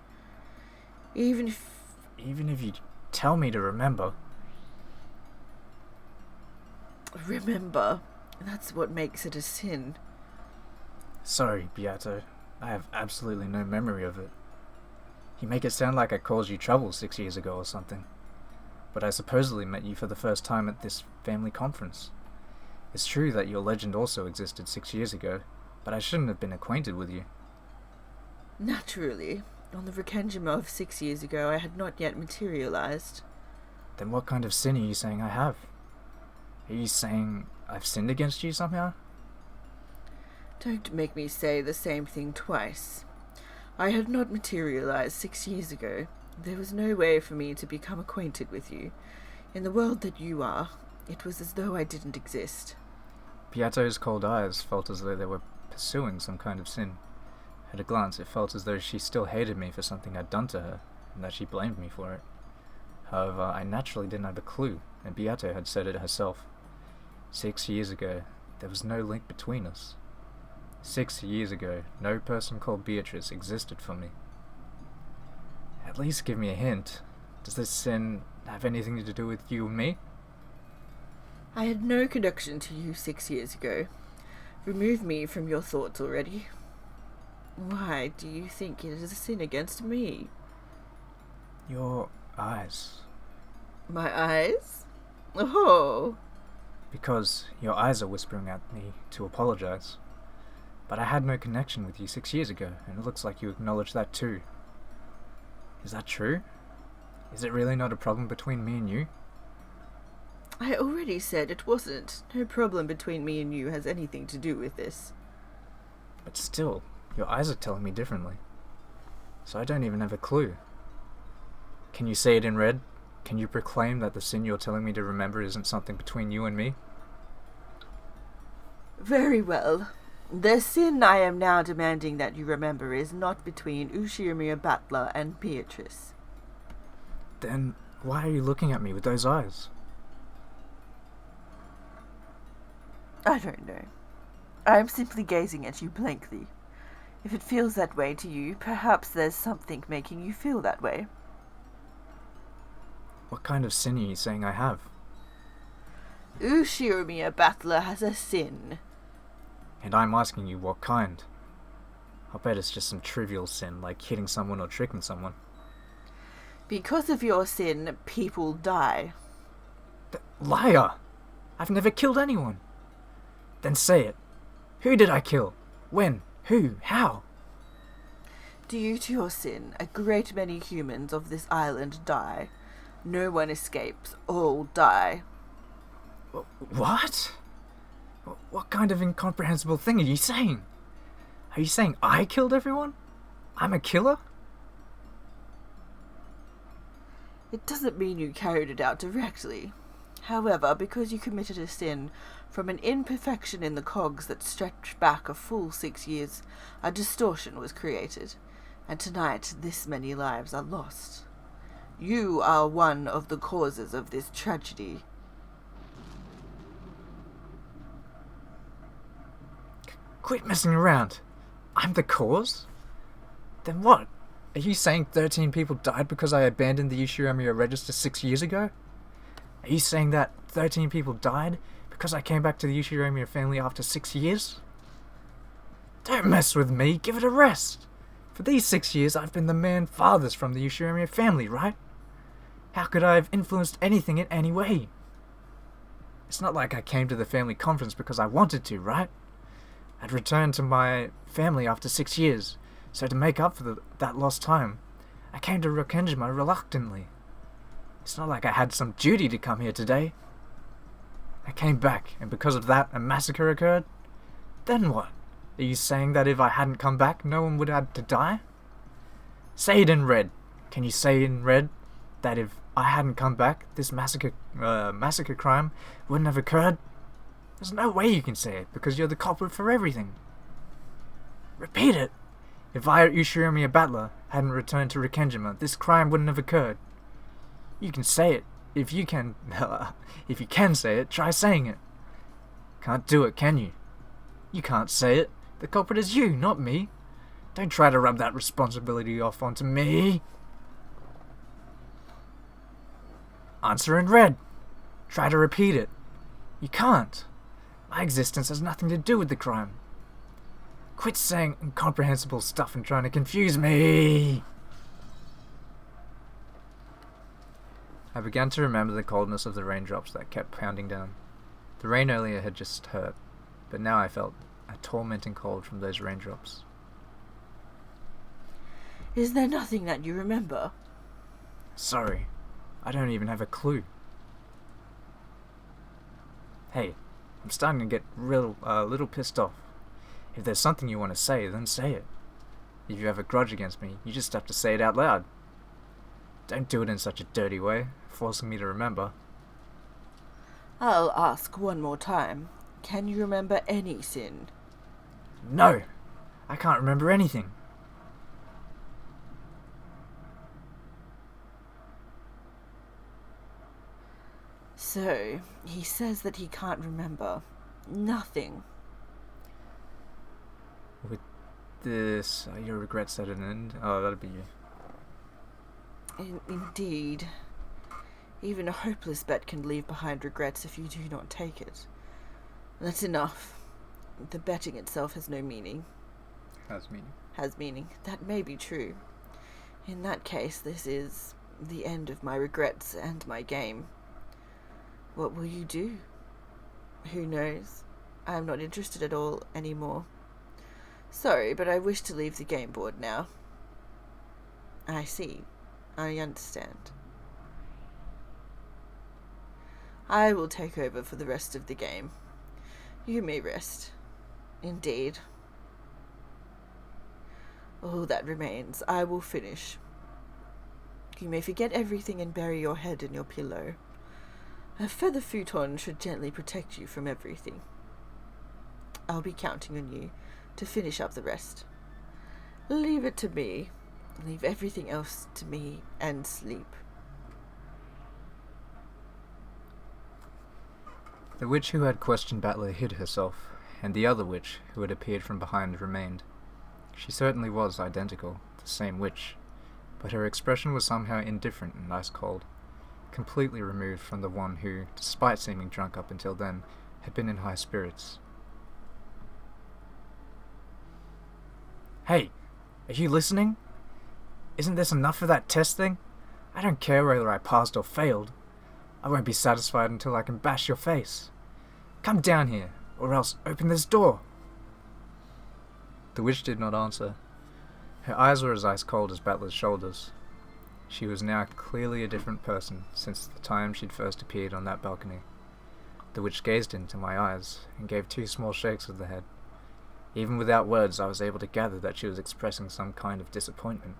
Even if you tell me to remember. Remember, that's what makes it a sin. Sorry, Beato. I have absolutely no memory of it. You make it sound like I caused you trouble 6 years ago or something. But I supposedly met you for the first time at this family conference. It's true that your legend also existed 6 years ago, but I shouldn't have been acquainted with you. Naturally. On the Rukenjima of 6 years ago, I had not yet materialized. Then what kind of sin are you saying I have? Are you saying I've sinned against you somehow? Don't make me say the same thing twice. I had not materialized 6 years ago. There was no way for me to become acquainted with you. In the world that you are, it was as though I didn't exist. Beato's cold eyes felt as though they were pursuing some kind of sin. At a glance, it felt as though she still hated me for something I'd done to her, and that she blamed me for it. However, I naturally didn't have a clue, and Beato had said it herself. 6 years ago, there was no link between us. 6 years ago, no person called Beatrice existed for me. At least give me a hint. Does this sin have anything to do with you and me? I had no connection to you 6 years ago. Remove me from your thoughts already. Why do you think it is a sin against me? Your eyes. My eyes? Oh! Because your eyes are whispering at me to apologize. But I had no connection with you 6 years ago, and it looks like you acknowledge that too. Is that true? Is it really not a problem between me and you? I already said it wasn't. No problem between me and you has anything to do with this. But still, your eyes are telling me differently. so I don't even have a clue. Can you say it in red? Can you proclaim that the sin you're telling me to remember isn't something between you and me? Very well. The sin I am now demanding that you remember is not between Ushiromir Battler and Beatrice. Then why are you looking at me with those eyes? I don't know. I am simply gazing at you blankly. If it feels that way to you, perhaps there's something making you feel that way. What kind of sin are you saying I have? Ushiromir Battler has a sin. And I'm asking you what kind. I'll bet it's just some trivial sin, like hitting someone or tricking someone. Because of your sin, people die. Liar! I've never killed anyone. Then say it. Who did I kill? When? Who? How? Due to your sin, a great many humans of this island die. No one escapes. All die. What? What kind of incomprehensible thing are you saying? Are you saying I killed everyone? I'm a killer? It doesn't mean you carried it out directly. However, because you committed a sin from an imperfection in the cogs that stretched back a full 6 years, a distortion was created, and tonight this many lives are lost. You are one of the causes of this tragedy. Quit messing around. I'm the cause? Then what? Are you saying 13 people died because I abandoned the Ushiromir register 6 years ago? Are you saying that 13 people died because I came back to the Ushiromir family after 6 years? Don't mess with me, give it a rest. For these 6 years I've been the man farthest from the Ushiromir family, right? How could I have influenced anything in any way? It's not like I came to the family conference because I wanted to, right? I'd returned to my family after 6 years, so to make up for that lost time, I came to Rokenjima reluctantly. It's not like I had some duty to come here today. I came back, and because of that, a massacre occurred? Then what? Are you saying that if I hadn't come back, no one would have had to die? Say it in red. Can you say in red that if I hadn't come back, this massacre crime wouldn't have occurred? There's no way you can say it, because you're the culprit for everything. Repeat it! If I, Ushiromir Battler, hadn't returned to Rokenjima, this crime wouldn't have occurred. You can say it. If you can say it, try saying it. Can't do it, can you? You can't say it. The culprit is you, not me. Don't try to rub that responsibility off onto me. Answer in red. Try to repeat it. You can't. My existence has nothing to do with the crime. Quit saying incomprehensible stuff and trying to confuse me. I began to remember the coldness of the raindrops that kept pounding down. The rain earlier had just hurt, but now I felt a tormenting cold from those raindrops. Is there nothing that you remember? Sorry, I don't even have a clue. Hey, I'm starting to get a little pissed off. If there's something you want to say, then say it. If you have a grudge against me, you just have to say it out loud. Don't do it in such a dirty way, forcing me to remember. I'll ask one more time. Can you remember any sin? No! I can't remember anything. So, he says that he can't remember nothing. With this, your regrets at an end? Oh, that'll be you. Indeed. Even a hopeless bet can leave behind regrets if you do not take it. That's enough. The betting itself has no meaning. Has meaning. Has meaning. That may be true. In that case, this is the end of my regrets and my game. What will you do? Who knows? I am not interested at all anymore. Sorry, but I wish to leave the game board now. I see. I understand. I will take over for the rest of the game. You may rest. Indeed. All that remains I will finish. You may forget everything and bury your head in your pillow. A feather futon should gently protect you from everything. I'll be counting on you to finish up the rest. Leave it to me. Leave everything else to me and sleep. The witch who had questioned Battler hid herself, and the other witch, who had appeared from behind, remained. She certainly was identical, the same witch, but her expression was somehow indifferent and ice-cold, completely removed from the one who, despite seeming drunk up until then, had been in high spirits. Hey, are you listening? Isn't this enough for that test thing? I don't care whether I passed or failed. I won't be satisfied until I can bash your face. Come down here, or else open this door. The witch did not answer. Her eyes were as ice-cold as Battler's shoulders. She was now clearly a different person since the time she'd first appeared on that balcony. The witch gazed into my eyes and gave 2 small shakes of the head. Even without words, I was able to gather that she was expressing some kind of disappointment.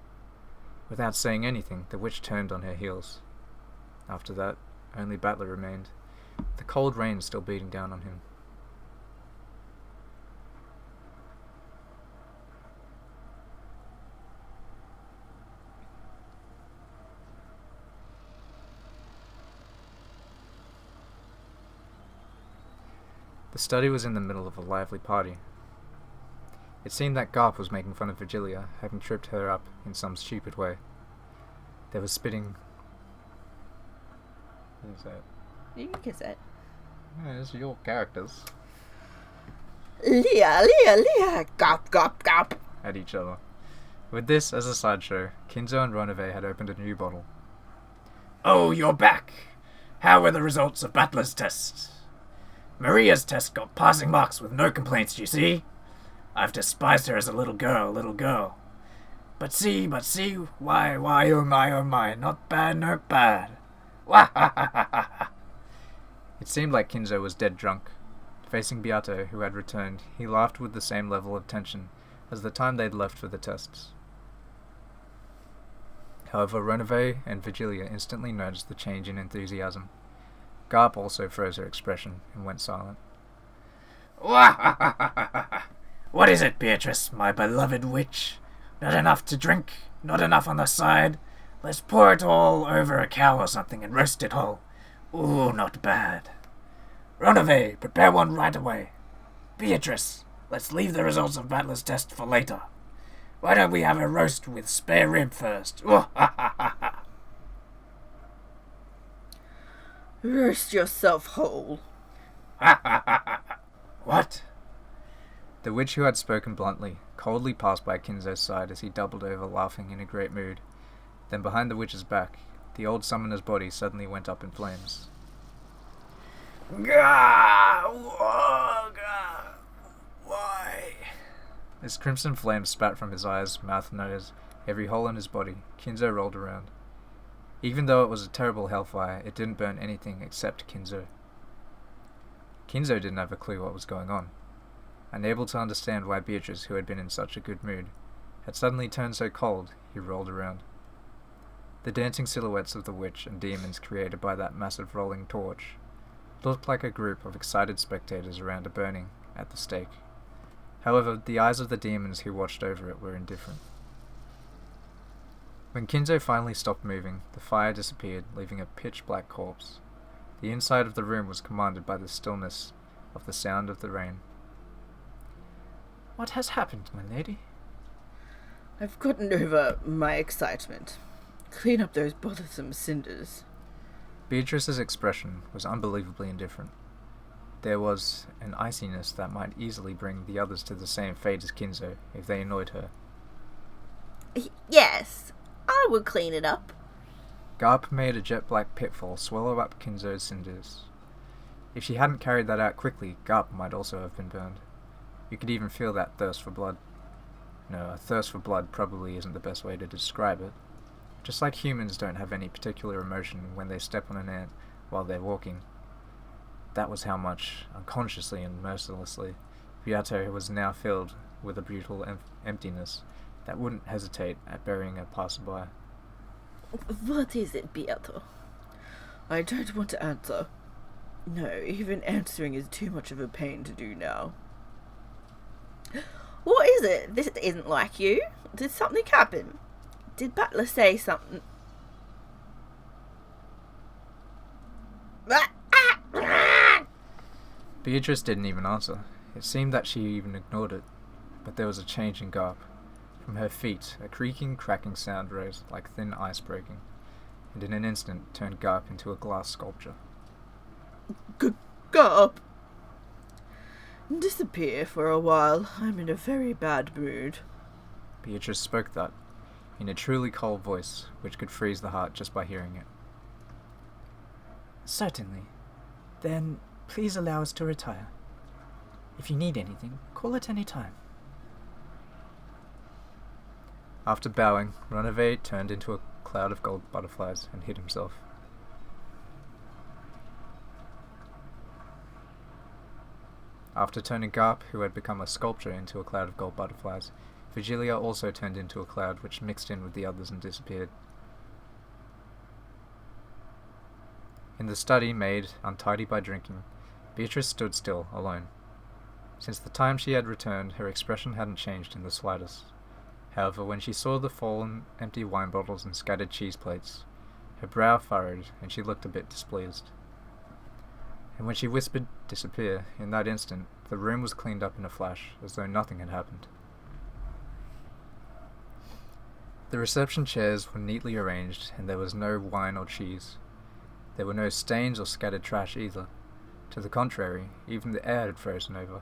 Without saying anything, the witch turned on her heels. After that, only Battler remained, the cold rain still beating down on him. The study was in the middle of a lively party. It seemed that Garp was making fun of Virgilia, having tripped her up in some stupid way. There was spitting. What is that? You can kiss it. Yeah, those are your characters. Leah, Leah, Leah, gop, gop, gop. At each other. With this as a sideshow, Kinzo and Ronove had opened a new bottle. Oh, you're back. How were the results of Battler's test? Maria's test got passing marks with no complaints, you see? I've despised her as a little girl. But see, why, oh my, not bad, not bad. Wah ha ha ha ha ha. It seemed like Kinzo was dead drunk. Facing Beato, who had returned, he laughed with the same level of tension as the time they'd left for the tests. However, Ronove and Virgilia instantly noticed the change in enthusiasm. Garp also froze her expression and went silent. Wah ha ha ha ha ha. What is it, Beatrice, my beloved witch? Not enough to drink? Not enough on the side? Let's pour it all over a cow or something and roast it whole. Ooh, not bad. Ronove, prepare one right away. Beatrice, let's leave the results of Battler's test for later. Why don't we have a roast with spare rib first? Ooh, ha ha ha ha. Roast yourself whole. Ha ha ha ha. What? The witch who had spoken bluntly coldly passed by Kinzo's side as he doubled over, laughing in a great mood. Then behind the witch's back, the old summoner's body suddenly went up in flames. Gah! Whoa, gah! Why? As crimson flames spat from his eyes, mouth, nose, every hole in his body, Kinzo rolled around. Even though it was a terrible hellfire, it didn't burn anything except Kinzo. Kinzo didn't have a clue what was going on. Unable to understand why Beatrice, who had been in such a good mood, had suddenly turned so cold, he rolled around. The dancing silhouettes of the witch and demons created by that massive rolling torch looked like a group of excited spectators around a burning at the stake. However, the eyes of the demons who watched over it were indifferent. When Kinzo finally stopped moving, the fire disappeared, leaving a pitch-black corpse. The inside of the room was commanded by the stillness of the sound of the rain. What has happened, my lady? I've gotten over my excitement. Clean up those bothersome cinders. Beatrice's expression was unbelievably indifferent. There was an iciness that might easily bring the others to the same fate as Kinzo if they annoyed her. Yes, I will clean it up. Garp made a jet-black pitfall swallow up Kinzo's cinders. If she hadn't carried that out quickly, Garp might also have been burned. You could even feel that thirst for blood. No, a thirst for blood probably isn't the best way to describe it. Just like humans don't have any particular emotion when they step on an ant while they're walking. That was how much, unconsciously and mercilessly, Beato was now filled with a brutal emptiness, that wouldn't hesitate at burying a passerby. What is it, Beato? I don't want to answer. No, even answering is too much of a pain to do now. What is it? This isn't like you. Did something happen? Did Butler say something? Beatrice didn't even answer. It seemed that she even ignored it. But there was a change in Garp. From her feet, a creaking, cracking sound rose like thin ice breaking, and in an instant turned Garp into a glass sculpture. Garp! Disappear for a while. I'm in a very bad mood. Beatrice spoke that, in a truly cold voice, which could freeze the heart just by hearing it. Certainly. Then please allow us to retire. If you need anything, call at any time. After bowing, Runaway turned into a cloud of gold butterflies and hid himself. After turning Garp, who had become a sculpture, into a cloud of gold butterflies, Vigilia also turned into a cloud which mixed in with the others and disappeared. In the study made untidy by drinking, Beatrice stood still, alone. Since the time she had returned, her expression hadn't changed in the slightest. However, when she saw the fallen, empty wine bottles and scattered cheese plates, her brow furrowed and she looked a bit displeased. And when she whispered, "Disappear," in that instant, the room was cleaned up in a flash, as though nothing had happened. The reception chairs were neatly arranged, and there was no wine or cheese. There were no stains or scattered trash either. To the contrary, even the air had frozen over,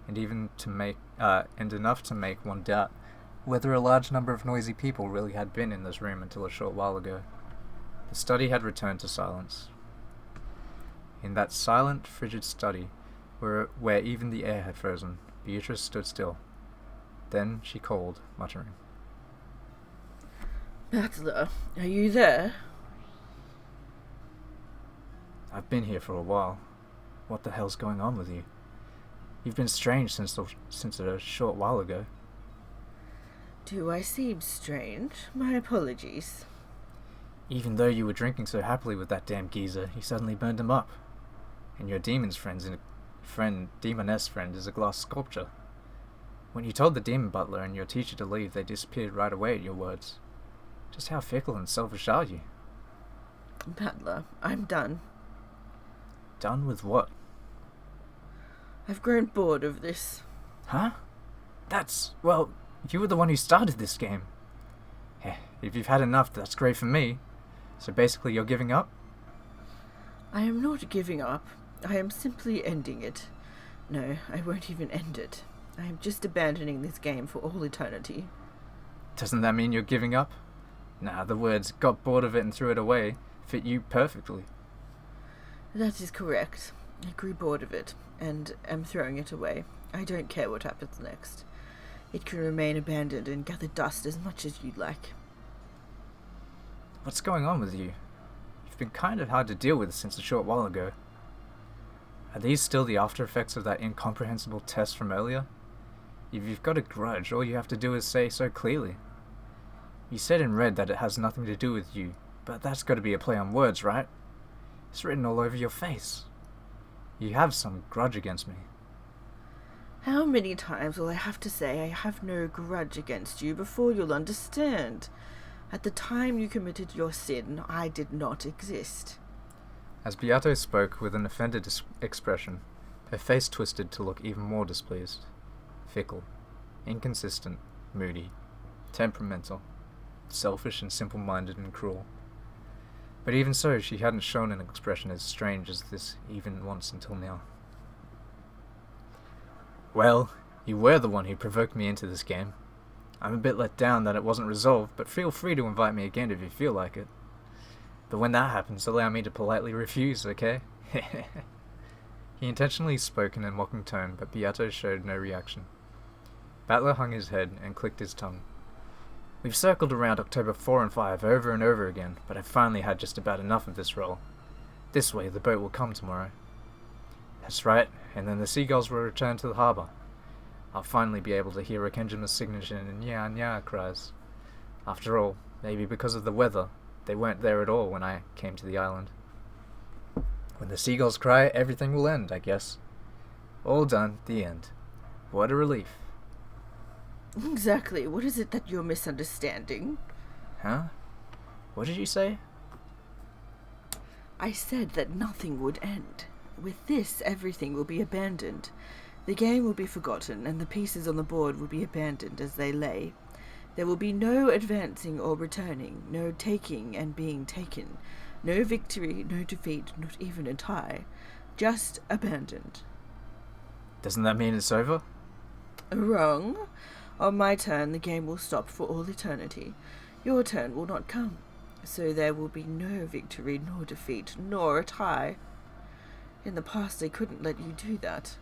and enough to make one doubt whether a large number of noisy people really had been in this room until a short while ago. The study had returned to silence. In that silent, frigid study, where even the air had frozen, Beatrice stood still. Then she called, muttering. Butler, are you there? I've been here for a while. What the hell's going on with you? You've been strange since a short while ago. Do I seem strange? My apologies. Even though you were drinking so happily with that damn geezer, you suddenly burned him up. And your demoness friend is a glass sculpture. When you told the demon butler and your teacher to leave, they disappeared right away at your words. Just how fickle and selfish are you? Butler, I'm done. Done with what? I've grown bored of this. Huh? Well, you were the one who started this game. If you've had enough, that's great for me. So basically you're giving up? I am not giving up. I am simply ending it. No, I won't even end it. I am just abandoning this game for all eternity. Doesn't that mean you're giving up? Nah, the words "got bored of it and threw it away" fit you perfectly. That is correct. I grew bored of it, and am throwing it away. I don't care what happens next. It can remain abandoned and gather dust as much as you'd like. What's going on with you? You've been kind of hard to deal with since a short while ago. Are these still the after effects of that incomprehensible test from earlier? If you've got a grudge, all you have to do is say so clearly. You said in red that it has nothing to do with you, but that's got to be a play on words, right? It's written all over your face. You have some grudge against me. How many times will I have to say I have no grudge against you before you'll understand? At the time you committed your sin, I did not exist. As Beato spoke with an offended expression, her face twisted to look even more displeased. Fickle, inconsistent, moody, temperamental, selfish and simple-minded and cruel. But even so, she hadn't shown an expression as strange as this even once until now. Well, you were the one who provoked me into this game. I'm a bit let down that it wasn't resolved, but feel free to invite me again if you feel like it. But when that happens, allow me to politely refuse, okay? He intentionally spoke in a mocking tone, but Beato showed no reaction. Battler hung his head and clicked his tongue. We've circled around October 4 and 5 over and over again, but I've finally had just about enough of this role. This way, the boat will come tomorrow. That's right, and then the seagulls will return to the harbour. I'll finally be able to hear Rekenjima's signature and nya nya cries. After all, maybe because of the weather, they weren't there at all when I came to the island. When the seagulls cry, everything will end, I guess. All done, the end. What a relief. Exactly. What is it that you're misunderstanding? Huh? What did you say? I said that nothing would end. With this, everything will be abandoned. The game will be forgotten, and the pieces on the board will be abandoned as they lay. There will be no advancing or returning, no taking and being taken, no victory, no defeat, not even a tie. Just abandoned. Doesn't that mean it's over? Wrong. On my turn, the game will stop for all eternity. Your turn will not come. So there will be no victory, nor defeat, nor a tie. In the past, I couldn't let you do that.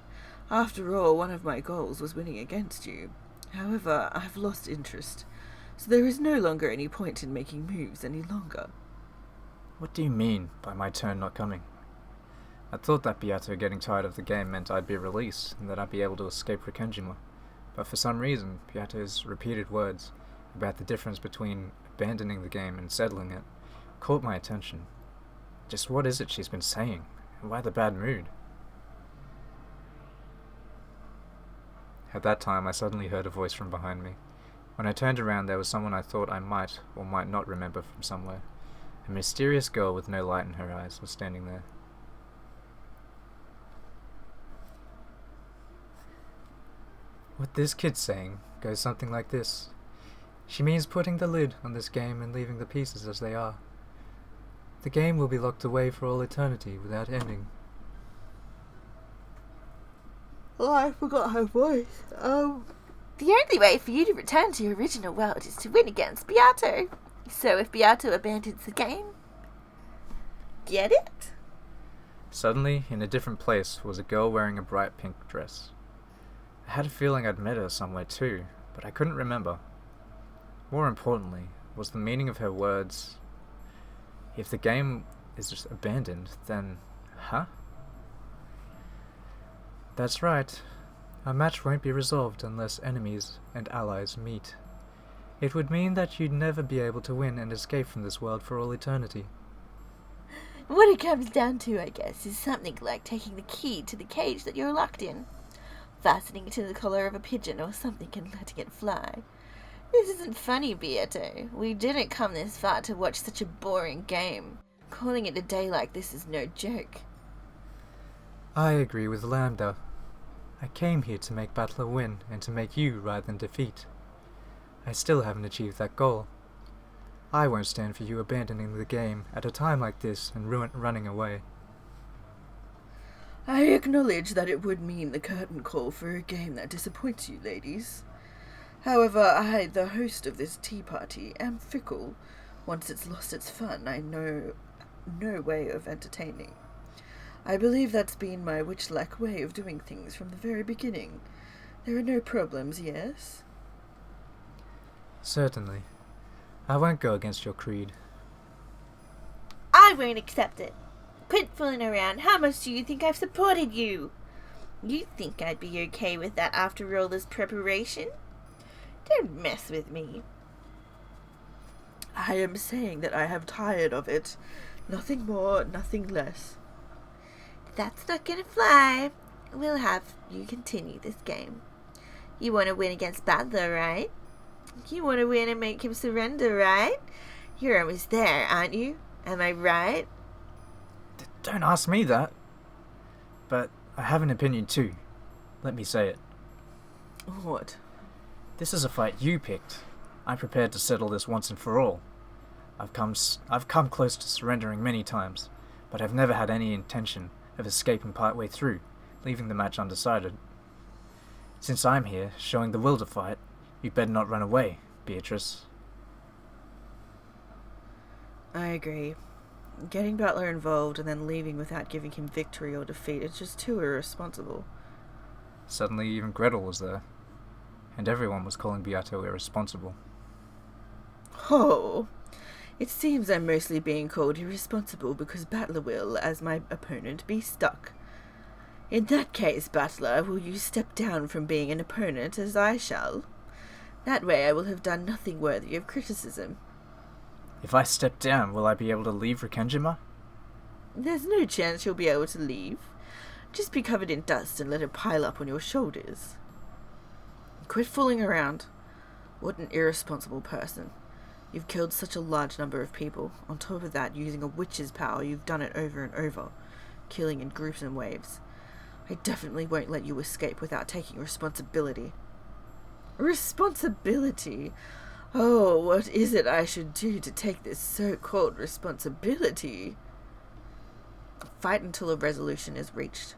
After all, one of my goals was winning against you. However, I've lost interest, so there is no longer any point in making moves any longer. What do you mean by my turn not coming? I thought that Beato getting tired of the game meant I'd be released and that I'd be able to escape Rekenjima, but for some reason, Beato's repeated words about the difference between abandoning the game and settling it caught my attention. Just what is it she's been saying, and why the bad mood? At that time, I suddenly heard a voice from behind me. When I turned around, there was someone I thought I might or might not remember from somewhere. A mysterious girl with no light in her eyes was standing there. What this kid's saying goes something like this. She means putting the lid on this game and leaving the pieces as they are. The game will be locked away for all eternity without ending. Oh, I forgot her voice. The only way for you to return to your original world is to win against Beato. So if Beato abandons the game, get it? Suddenly, in a different place, was a girl wearing a bright pink dress. I had a feeling I'd met her somewhere too, but I couldn't remember. More importantly, was the meaning of her words. If the game is just abandoned, then... huh? That's right. Our match won't be resolved unless enemies and allies meet. It would mean that you'd never be able to win and escape from this world for all eternity. What it comes down to, I guess, is something like taking the key to the cage that you're locked in, fastening it to the collar of a pigeon or something and letting it fly. This isn't funny, Beato. We didn't come this far to watch such a boring game. Calling it a day like this is no joke. I agree with Lambda. I came here to make Battler win and to make you rather than defeat. I still haven't achieved that goal. I won't stand for you abandoning the game at a time like this and running away. I acknowledge that it would mean the curtain call for a game that disappoints you, ladies. However, I, the host of this tea party, am fickle. Once it's lost its fun, I know no way of entertaining. I believe that's been my witch-like way of doing things from the very beginning. There are no problems, yes? Certainly. I won't go against your creed. I won't accept it. Quit fooling around. How much do you think I've supported you? You think I'd be okay with that after all this preparation? Don't mess with me. I am saying that I have tired of it. Nothing more, nothing less. That's not gonna fly. We'll have you continue this game. You want to win against Battler, right? You want to win and make him surrender, right? You're almost there, aren't you? Am I right? Don't ask me that. But I have an opinion too. Let me say it. What? This is a fight you picked. I'm prepared to settle this once and for all. I've come close to surrendering many times, but I've never had any intention of escaping partway through, leaving the match undecided. Since I'm here, showing the will to fight, you'd better not run away, Beatrice. I agree. Getting Butler involved and then leaving without giving him victory or defeat is just too irresponsible. Suddenly even Gretel was there, and everyone was calling Beato irresponsible. Oh, it seems I'm mostly being called irresponsible because Battler will, as my opponent, be stuck. In that case, Battler, will you step down from being an opponent as I shall? That way I will have done nothing worthy of criticism. If I step down, will I be able to leave Rikenjima? There's no chance you'll be able to leave. Just be covered in dust and let it pile up on your shoulders. Quit fooling around. What an irresponsible person. You've killed such a large number of people. On top of that, using a witch's power, you've done it over and over, killing in groups and waves. I definitely won't let you escape without taking responsibility. Responsibility? Oh, what is it I should do to take this so-called responsibility? Fight until a resolution is reached.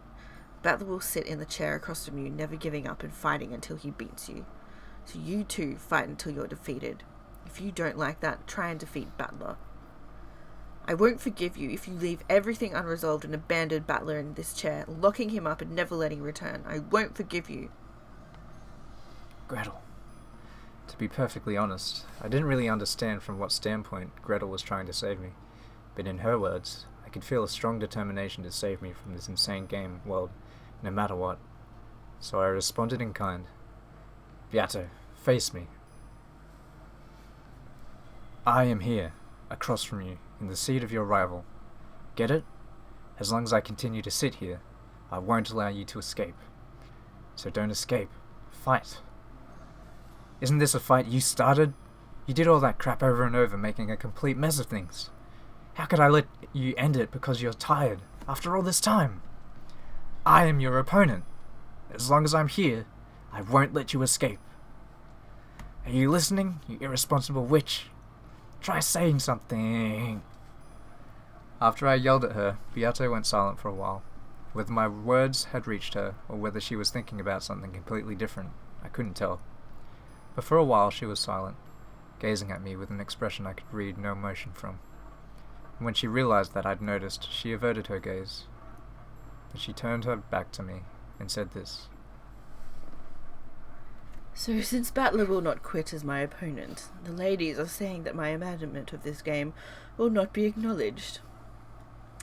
Battler will sit in the chair across from you, never giving up and fighting until he beats you. So you too fight until you're defeated. If you don't like that, try and defeat Battler. I won't forgive you if you leave everything unresolved and abandon Battler in this chair, locking him up and never letting return. I won't forgive you. Gretel. To be perfectly honest, I didn't really understand from what standpoint Gretel was trying to save me, but in her words, I could feel a strong determination to save me from this insane game world, no matter what. So I responded in kind. Beato, face me. I am here, across from you, in the seat of your rival. Get it? As long as I continue to sit here, I won't allow you to escape. So don't escape. Fight. Isn't this a fight you started? You did all that crap over and over, making a complete mess of things. How could I let you end it because you're tired, after all this time? I am your opponent. As long as I'm here, I won't let you escape. Are you listening, you irresponsible witch? Try saying something. After I yelled at her, Beato went silent for a while. Whether my words had reached her, or whether she was thinking about something completely different, I couldn't tell. But for a while she was silent, gazing at me with an expression I could read no emotion from. And when she realized that I'd noticed, she averted her gaze. But she turned her back to me and said this. So since Battler will not quit as my opponent, the ladies are saying that my abandonment of this game will not be acknowledged.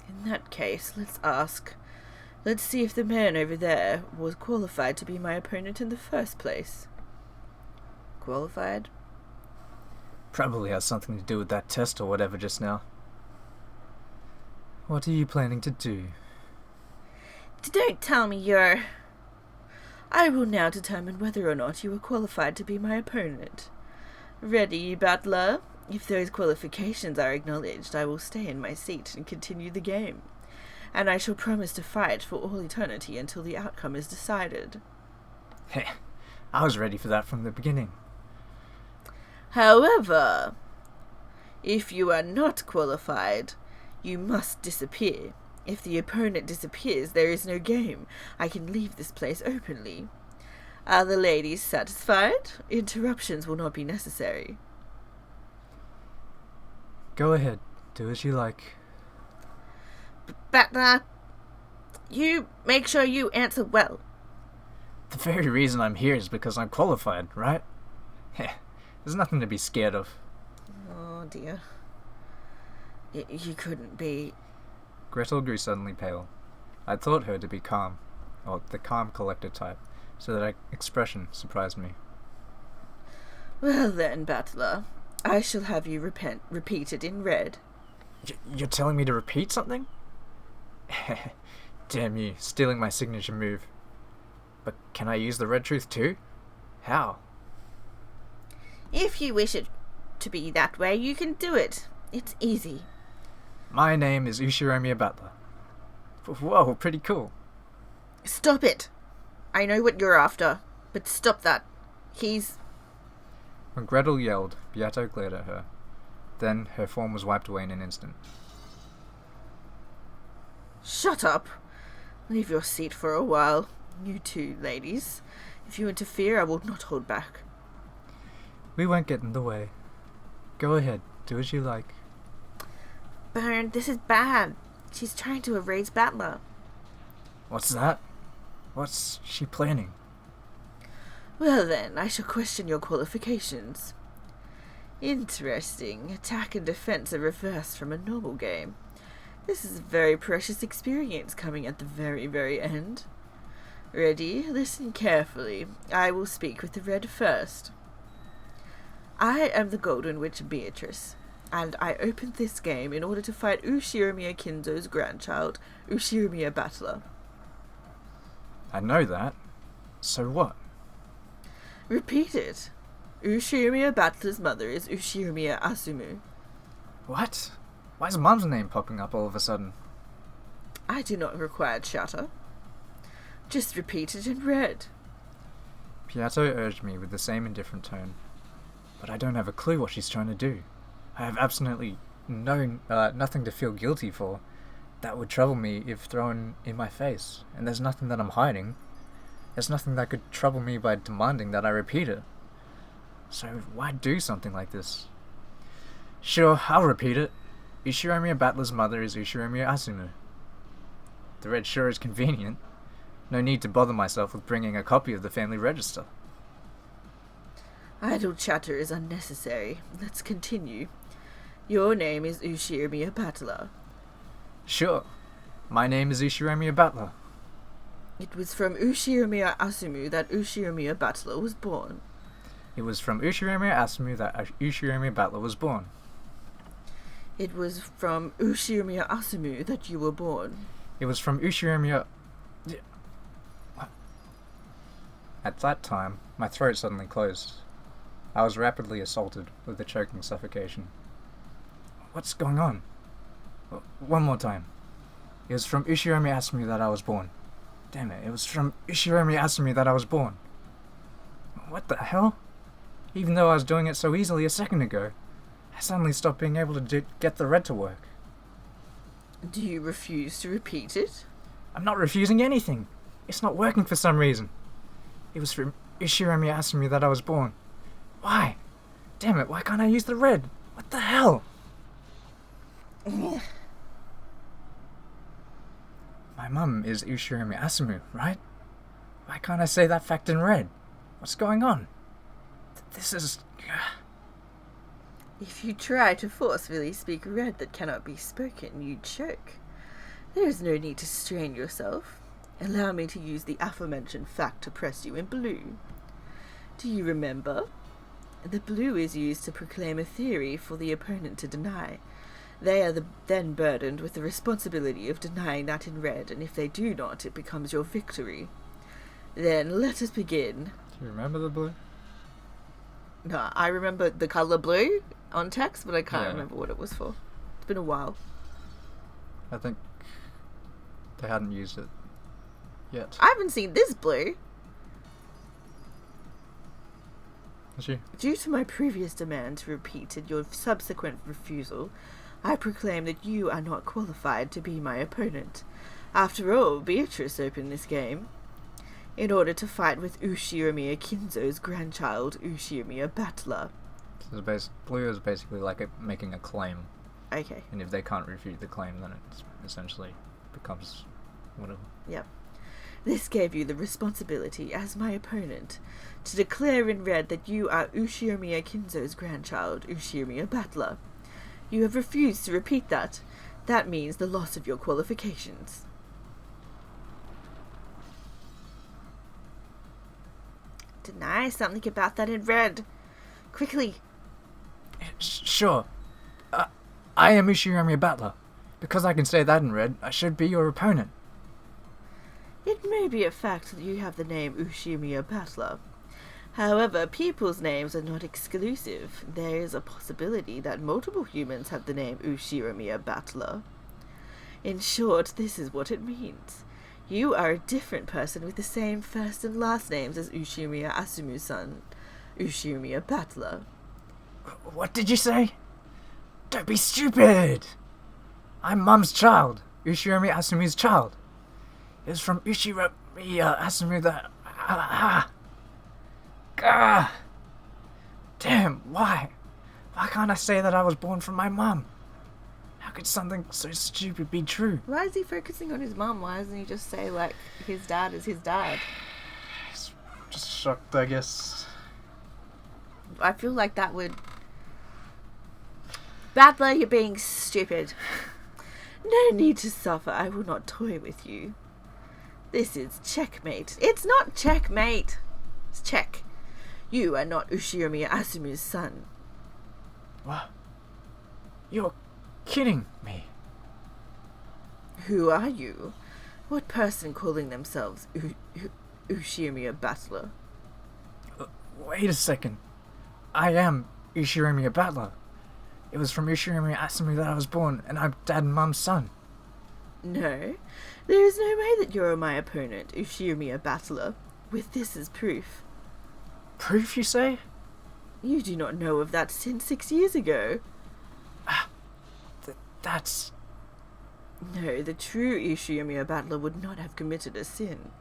In that case, let's see if the man over there was qualified to be my opponent in the first place. Qualified? Probably has something to do with that test or whatever just now. What are you planning to do? Don't tell me you're... I will now determine whether or not you are qualified to be my opponent. Ready, Battler? If those qualifications are acknowledged, I will stay in my seat and continue the game. And I shall promise to fight for all eternity until the outcome is decided. Heh, I was ready for that from the beginning. However, if you are not qualified, you must disappear. If the opponent disappears, there is no game. I can leave this place openly. Are the ladies satisfied? Interruptions will not be necessary. Go ahead, do as you like. Battler, you make sure you answer well. The very reason I'm here is because I'm qualified, right? Heh, there's nothing to be scared of. Oh dear. You couldn't be... Gretel grew suddenly pale. I'd thought her to be calm, or the calm collected type, so that expression surprised me. Well then, Battler, I shall have you repeat it in red. You're telling me to repeat something? Damn you, stealing my signature move. But can I use the red truth too? How? If you wish it to be that way, you can do it. It's easy. My name is Ushiromiya Battler. Whoa, pretty cool. Stop it! I know what you're after, but stop that. When Gretel yelled, Beato glared at her. Then her form was wiped away in an instant. Shut up! Leave your seat for a while. You two, ladies. If you interfere, I will not hold back. We won't get in the way. Go ahead, do as you like. Bern, this is bad. She's trying to erase Battler. What's that? What's she planning? Well then, I shall question your qualifications. Interesting. Attack and defense are reversed from a normal game. This is a very precious experience coming at the very, very end. Ready? Listen carefully. I will speak with the red first. I am the Golden Witch Beatrice, and I opened this game in order to fight Ushirimiya Kinzo's grandchild, Ushirimiya Battler. I know that. So what? Repeat it. Ushirimiya Battler's mother is Ushirimiya Asumu. What? Why is Mum's name popping up all of a sudden? I do not require chatter. Just repeat it in red. Piato urged me with the same indifferent tone. But I don't have a clue what she's trying to do. I have absolutely nothing to feel guilty for. That would trouble me if thrown in my face, and there's nothing that I'm hiding. There's nothing that could trouble me by demanding that I repeat it. So why do something like this? Sure, I'll repeat it. Ushirimiya Battler's mother is Ushirimiya Asumu. The red sure is convenient. No need to bother myself with bringing a copy of the family register. Idle chatter is unnecessary. Let's continue. Your name is Ushirimiya Battler. Sure. My name is Ushirimiya Battler. It was from Ushirimiya Asumu that Ushirimiya Battler was born. It was from Ushirimiya Asumu that Ushirimiya Battler was born. It was from Ushirimiya Asumu that you were born. It was from Ushirimiya... At that time, my throat suddenly closed. I was rapidly assaulted with a choking suffocation. What's going on? One more time. It was from Ushirimiya Asumu that I was born. Damn it, it was from Ushirimiya Asumu that I was born. What the hell? Even though I was doing it so easily a second ago, I suddenly stopped being able to get the red to work. Do you refuse to repeat it? I'm not refusing anything. It's not working for some reason. It was from Ushirimiya Asumu that I was born. Why? Damn it, why can't I use the red? What the hell? My mum is Ushirimiya Asumu, right? Why can't I say that fact in red? What's going on? This is... If you try to forcefully speak red that cannot be spoken, you choke. There is no need to strain yourself. Allow me to use the aforementioned fact to press you in blue. Do you remember? The blue is used to proclaim a theory for the opponent to deny. They are then burdened with the responsibility of denying that in red, and if they do not, it becomes your victory. Then let us begin. Do you remember the blue? No, I remember the colour blue on text, but I can't remember what it was for. It's been a while. I think they hadn't used it yet. I haven't seen this blue. Has she? Due to my previous demand to repeat and your subsequent refusal, I proclaim that you are not qualified to be my opponent. After all, Beatrice opened this game in order to fight with Ushirimiya Kinzo's grandchild, Ushirimiya Battler. So blue is basically like making a claim. Okay. And if they can't refute the claim, then it essentially becomes whatever. Yep. This gave you the responsibility, as my opponent, to declare in red that you are Ushirimiya Kinzo's grandchild, Ushirimiya Battler. You have refused to repeat that. That means the loss of your qualifications. Deny something about that in red. Quickly. Sure. I am Ushirimiya Battler. Because I can say that in red, I should be your opponent. It may be a fact that you have the name Ushirimiya Battler. However, people's names are not exclusive. There is a possibility that multiple humans have the name Ushirimiya Battler. In short, this is what it means. You are a different person with the same first and last names as Ushirimiya Asumu's son, Ushirimiya Battler. What did you say? Don't be stupid! I'm Mum's child, Ushirimiya Asumu's child. It was from Ushirimiya Asumu that... Damn, why? Why can't I say that I was born from my mum? How could something so stupid be true? Why is he focusing on his mum? Why doesn't he just say, like, his dad is his dad? Just shocked, I guess. I feel like that would... Battler, you're being stupid. No need to suffer. I will not toy with you. This is checkmate. It's not checkmate. It's check. You are not Ushiomi Asumi's son. What? You're kidding me. Who are you? What person calling themselves Ushiomi Battler? Wait a second. I am Ushiomi Battler. It was from Ushiomi Asumi that I was born, and I'm Dad and Mum's son. No, there is no way that you're my opponent, Ushiomi Battler, with this as proof. Proof, you say? You do not know of that sin 6 years ago. That's... No, the true Ushiomi Battler would not have committed a sin.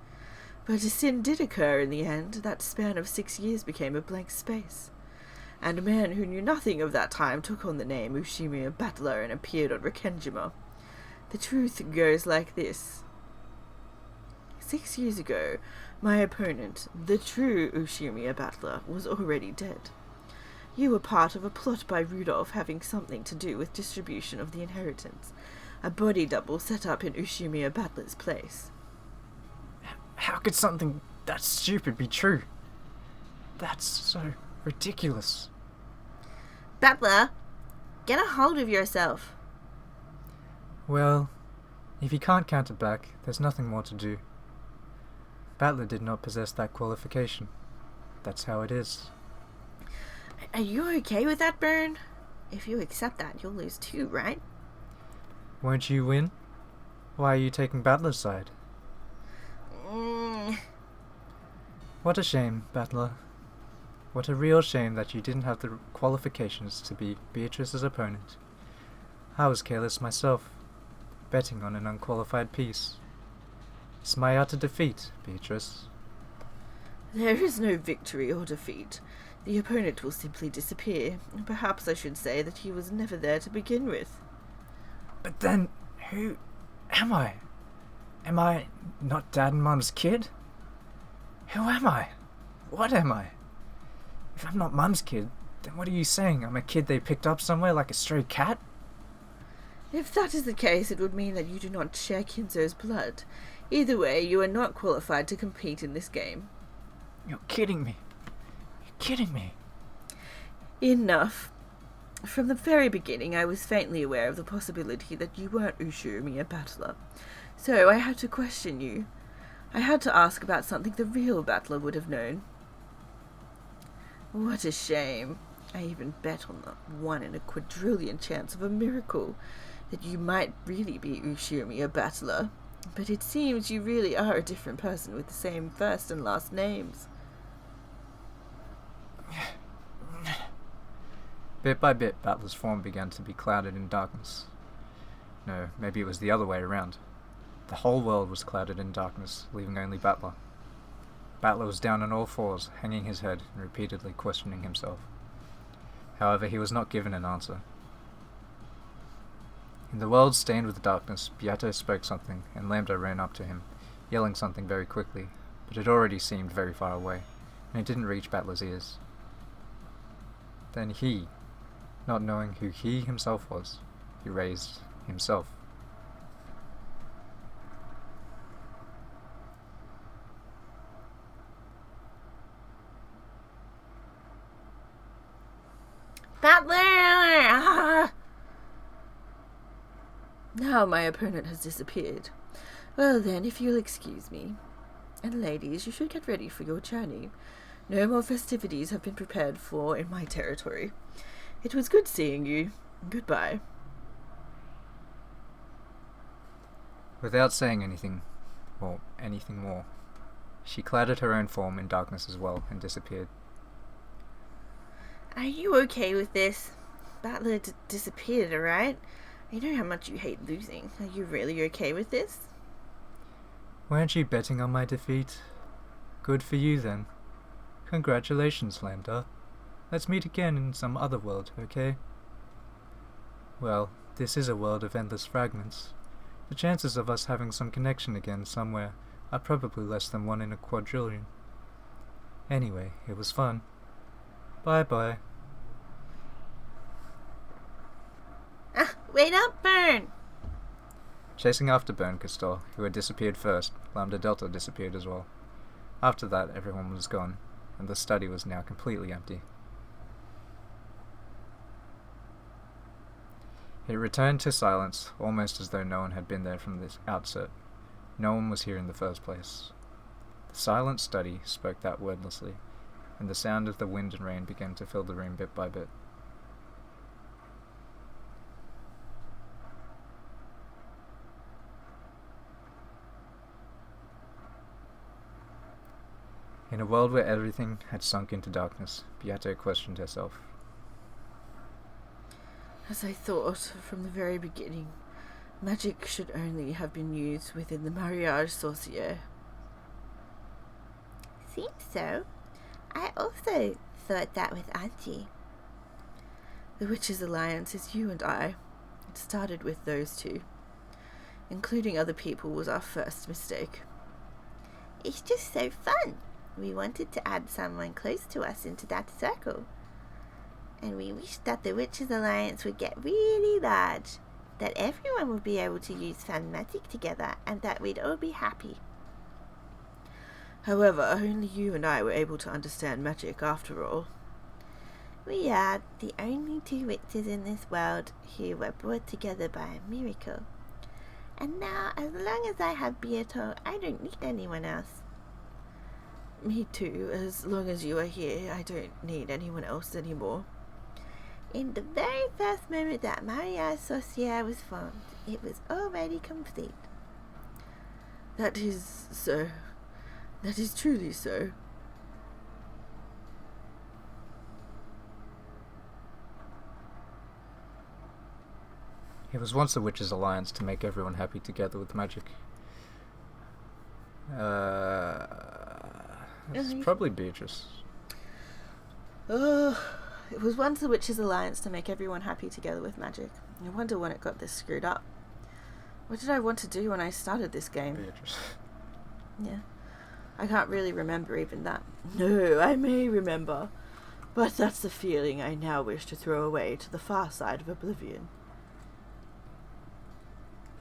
But a sin did occur in the end. That span of 6 years became a blank space. And a man who knew nothing of that time took on the name Ushiomi Battler and appeared on Rekenjima. The truth goes like this. 6 years ago, my opponent, the true Ushiomi Battler, was already dead. You were part of a plot by Rudolph having something to do with distribution of the inheritance. A body double set up in Ushiomi Battler's place. How could something that stupid be true? That's so ridiculous. Battler, get a hold of yourself. Well, if you can't counter back, there's nothing more to do. Battler did not possess that qualification. That's how it is. Are you okay with that, Burn? If you accept that, you'll lose too, right? Won't you win? Why are you taking Battler's side? What a shame, Battler. What a real shame that you didn't have the qualifications to be Beatrice's opponent. I was careless myself, betting on an unqualified piece. It's my utter defeat, Beatrice. There is no victory or defeat. The opponent will simply disappear. Perhaps I should say that he was never there to begin with. But then, who am I? Am I not Dad and Mum's kid? Who am I? What am I? If I'm not Mum's kid, then what are you saying? I'm a kid they picked up somewhere like a stray cat? If that is the case, it would mean that you do not share Kinzo's blood. Either way, you are not qualified to compete in this game. You're kidding me. You're kidding me. Enough. From the very beginning, I was faintly aware of the possibility that you weren't Ushiomi Battler. So I had to question you. I had to ask about something the real Battler would have known. What a shame. I even bet on the 1 in a quadrillion chance of a miracle that you might really be Ushiomi Battler. But it seems you really are a different person with the same first and last names. Bit by bit, Battler's form began to be clouded in darkness. No, maybe it was the other way around. The whole world was clouded in darkness, leaving only Battler. Battler was down on all fours, hanging his head and repeatedly questioning himself. However, he was not given an answer. In the world stained with darkness, Beato spoke something, and Lambda ran up to him, yelling something very quickly, but it already seemed very far away, and it didn't reach Battler's ears. Then he, not knowing who he himself was, he raised himself. Battler! Now my opponent has disappeared. Well then, if you'll excuse me. And ladies, you should get ready for your journey. No more festivities have been prepared for in my territory. It was good seeing you. Goodbye. Without saying anything, or anything more, she clouded her own form in darkness as well and disappeared. Are you okay with this? Battler disappeared, alright? I know how much you hate losing. Are you really okay with this? Weren't you betting on my defeat? Good for you then. Congratulations, Lambda. Let's meet again in some other world, okay? Well, this is a world of endless fragments. The chances of us having some connection again somewhere are probably less than 1 in a quadrillion. Anyway, it was fun. Bye-bye. Wait up, Burn! Chasing after Bernkastel, who had disappeared first, Lambda Delta disappeared as well. After that, everyone was gone, and the study was now completely empty. It returned to silence, almost as though no one had been there from the outset. No one was here in the first place. The silent study spoke that wordlessly, and the sound of the wind and rain began to fill the room bit by bit. In a world where everything had sunk into darkness, Beato questioned herself. As I thought from the very beginning, magic should only have been used within the mariage sorcier. Seems so. I also thought that with Auntie. The Witches' Alliance is you and I. It started with those two. Including other people was our first mistake. It's just so fun. We wanted to add someone close to us into that circle. And we wished that the Witches' Alliance would get really large, that everyone would be able to use fun magic together, and that we'd all be happy. However, only you and I were able to understand magic after all. We are the only two witches in this world who were brought together by a miracle. And now, as long as I have Beato, I don't need anyone else. Me too. As long as you are here, I don't need anyone else anymore. In the very first moment that Mariage Sorcière was formed, it was already complete. That is so. That is truly so. It was once a witches' alliance to make everyone happy together with magic. It's probably Beatrice. It was once the Witches' Alliance to make everyone happy together with magic. I wonder when it got this screwed up. What did I want to do when I started this game? Beatrice. Yeah. I can't really remember even that. No, I may remember. But that's the feeling I now wish to throw away to the far side of oblivion.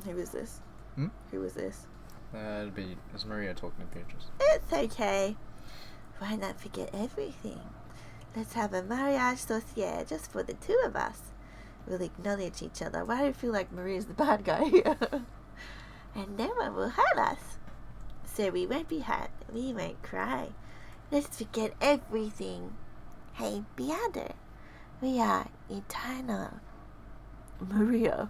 Who is this? Who is this? Is Maria talking to Beatrice? It's okay. Why not forget everything? Let's have a mariage sorcière just for the two of us. We'll acknowledge each other. Why do I feel like Maria's the bad guy here? And no one will hurt us. So we won't be hurt. We won't cry. Let's forget everything. Hey, Beato. We are eternal. Maria.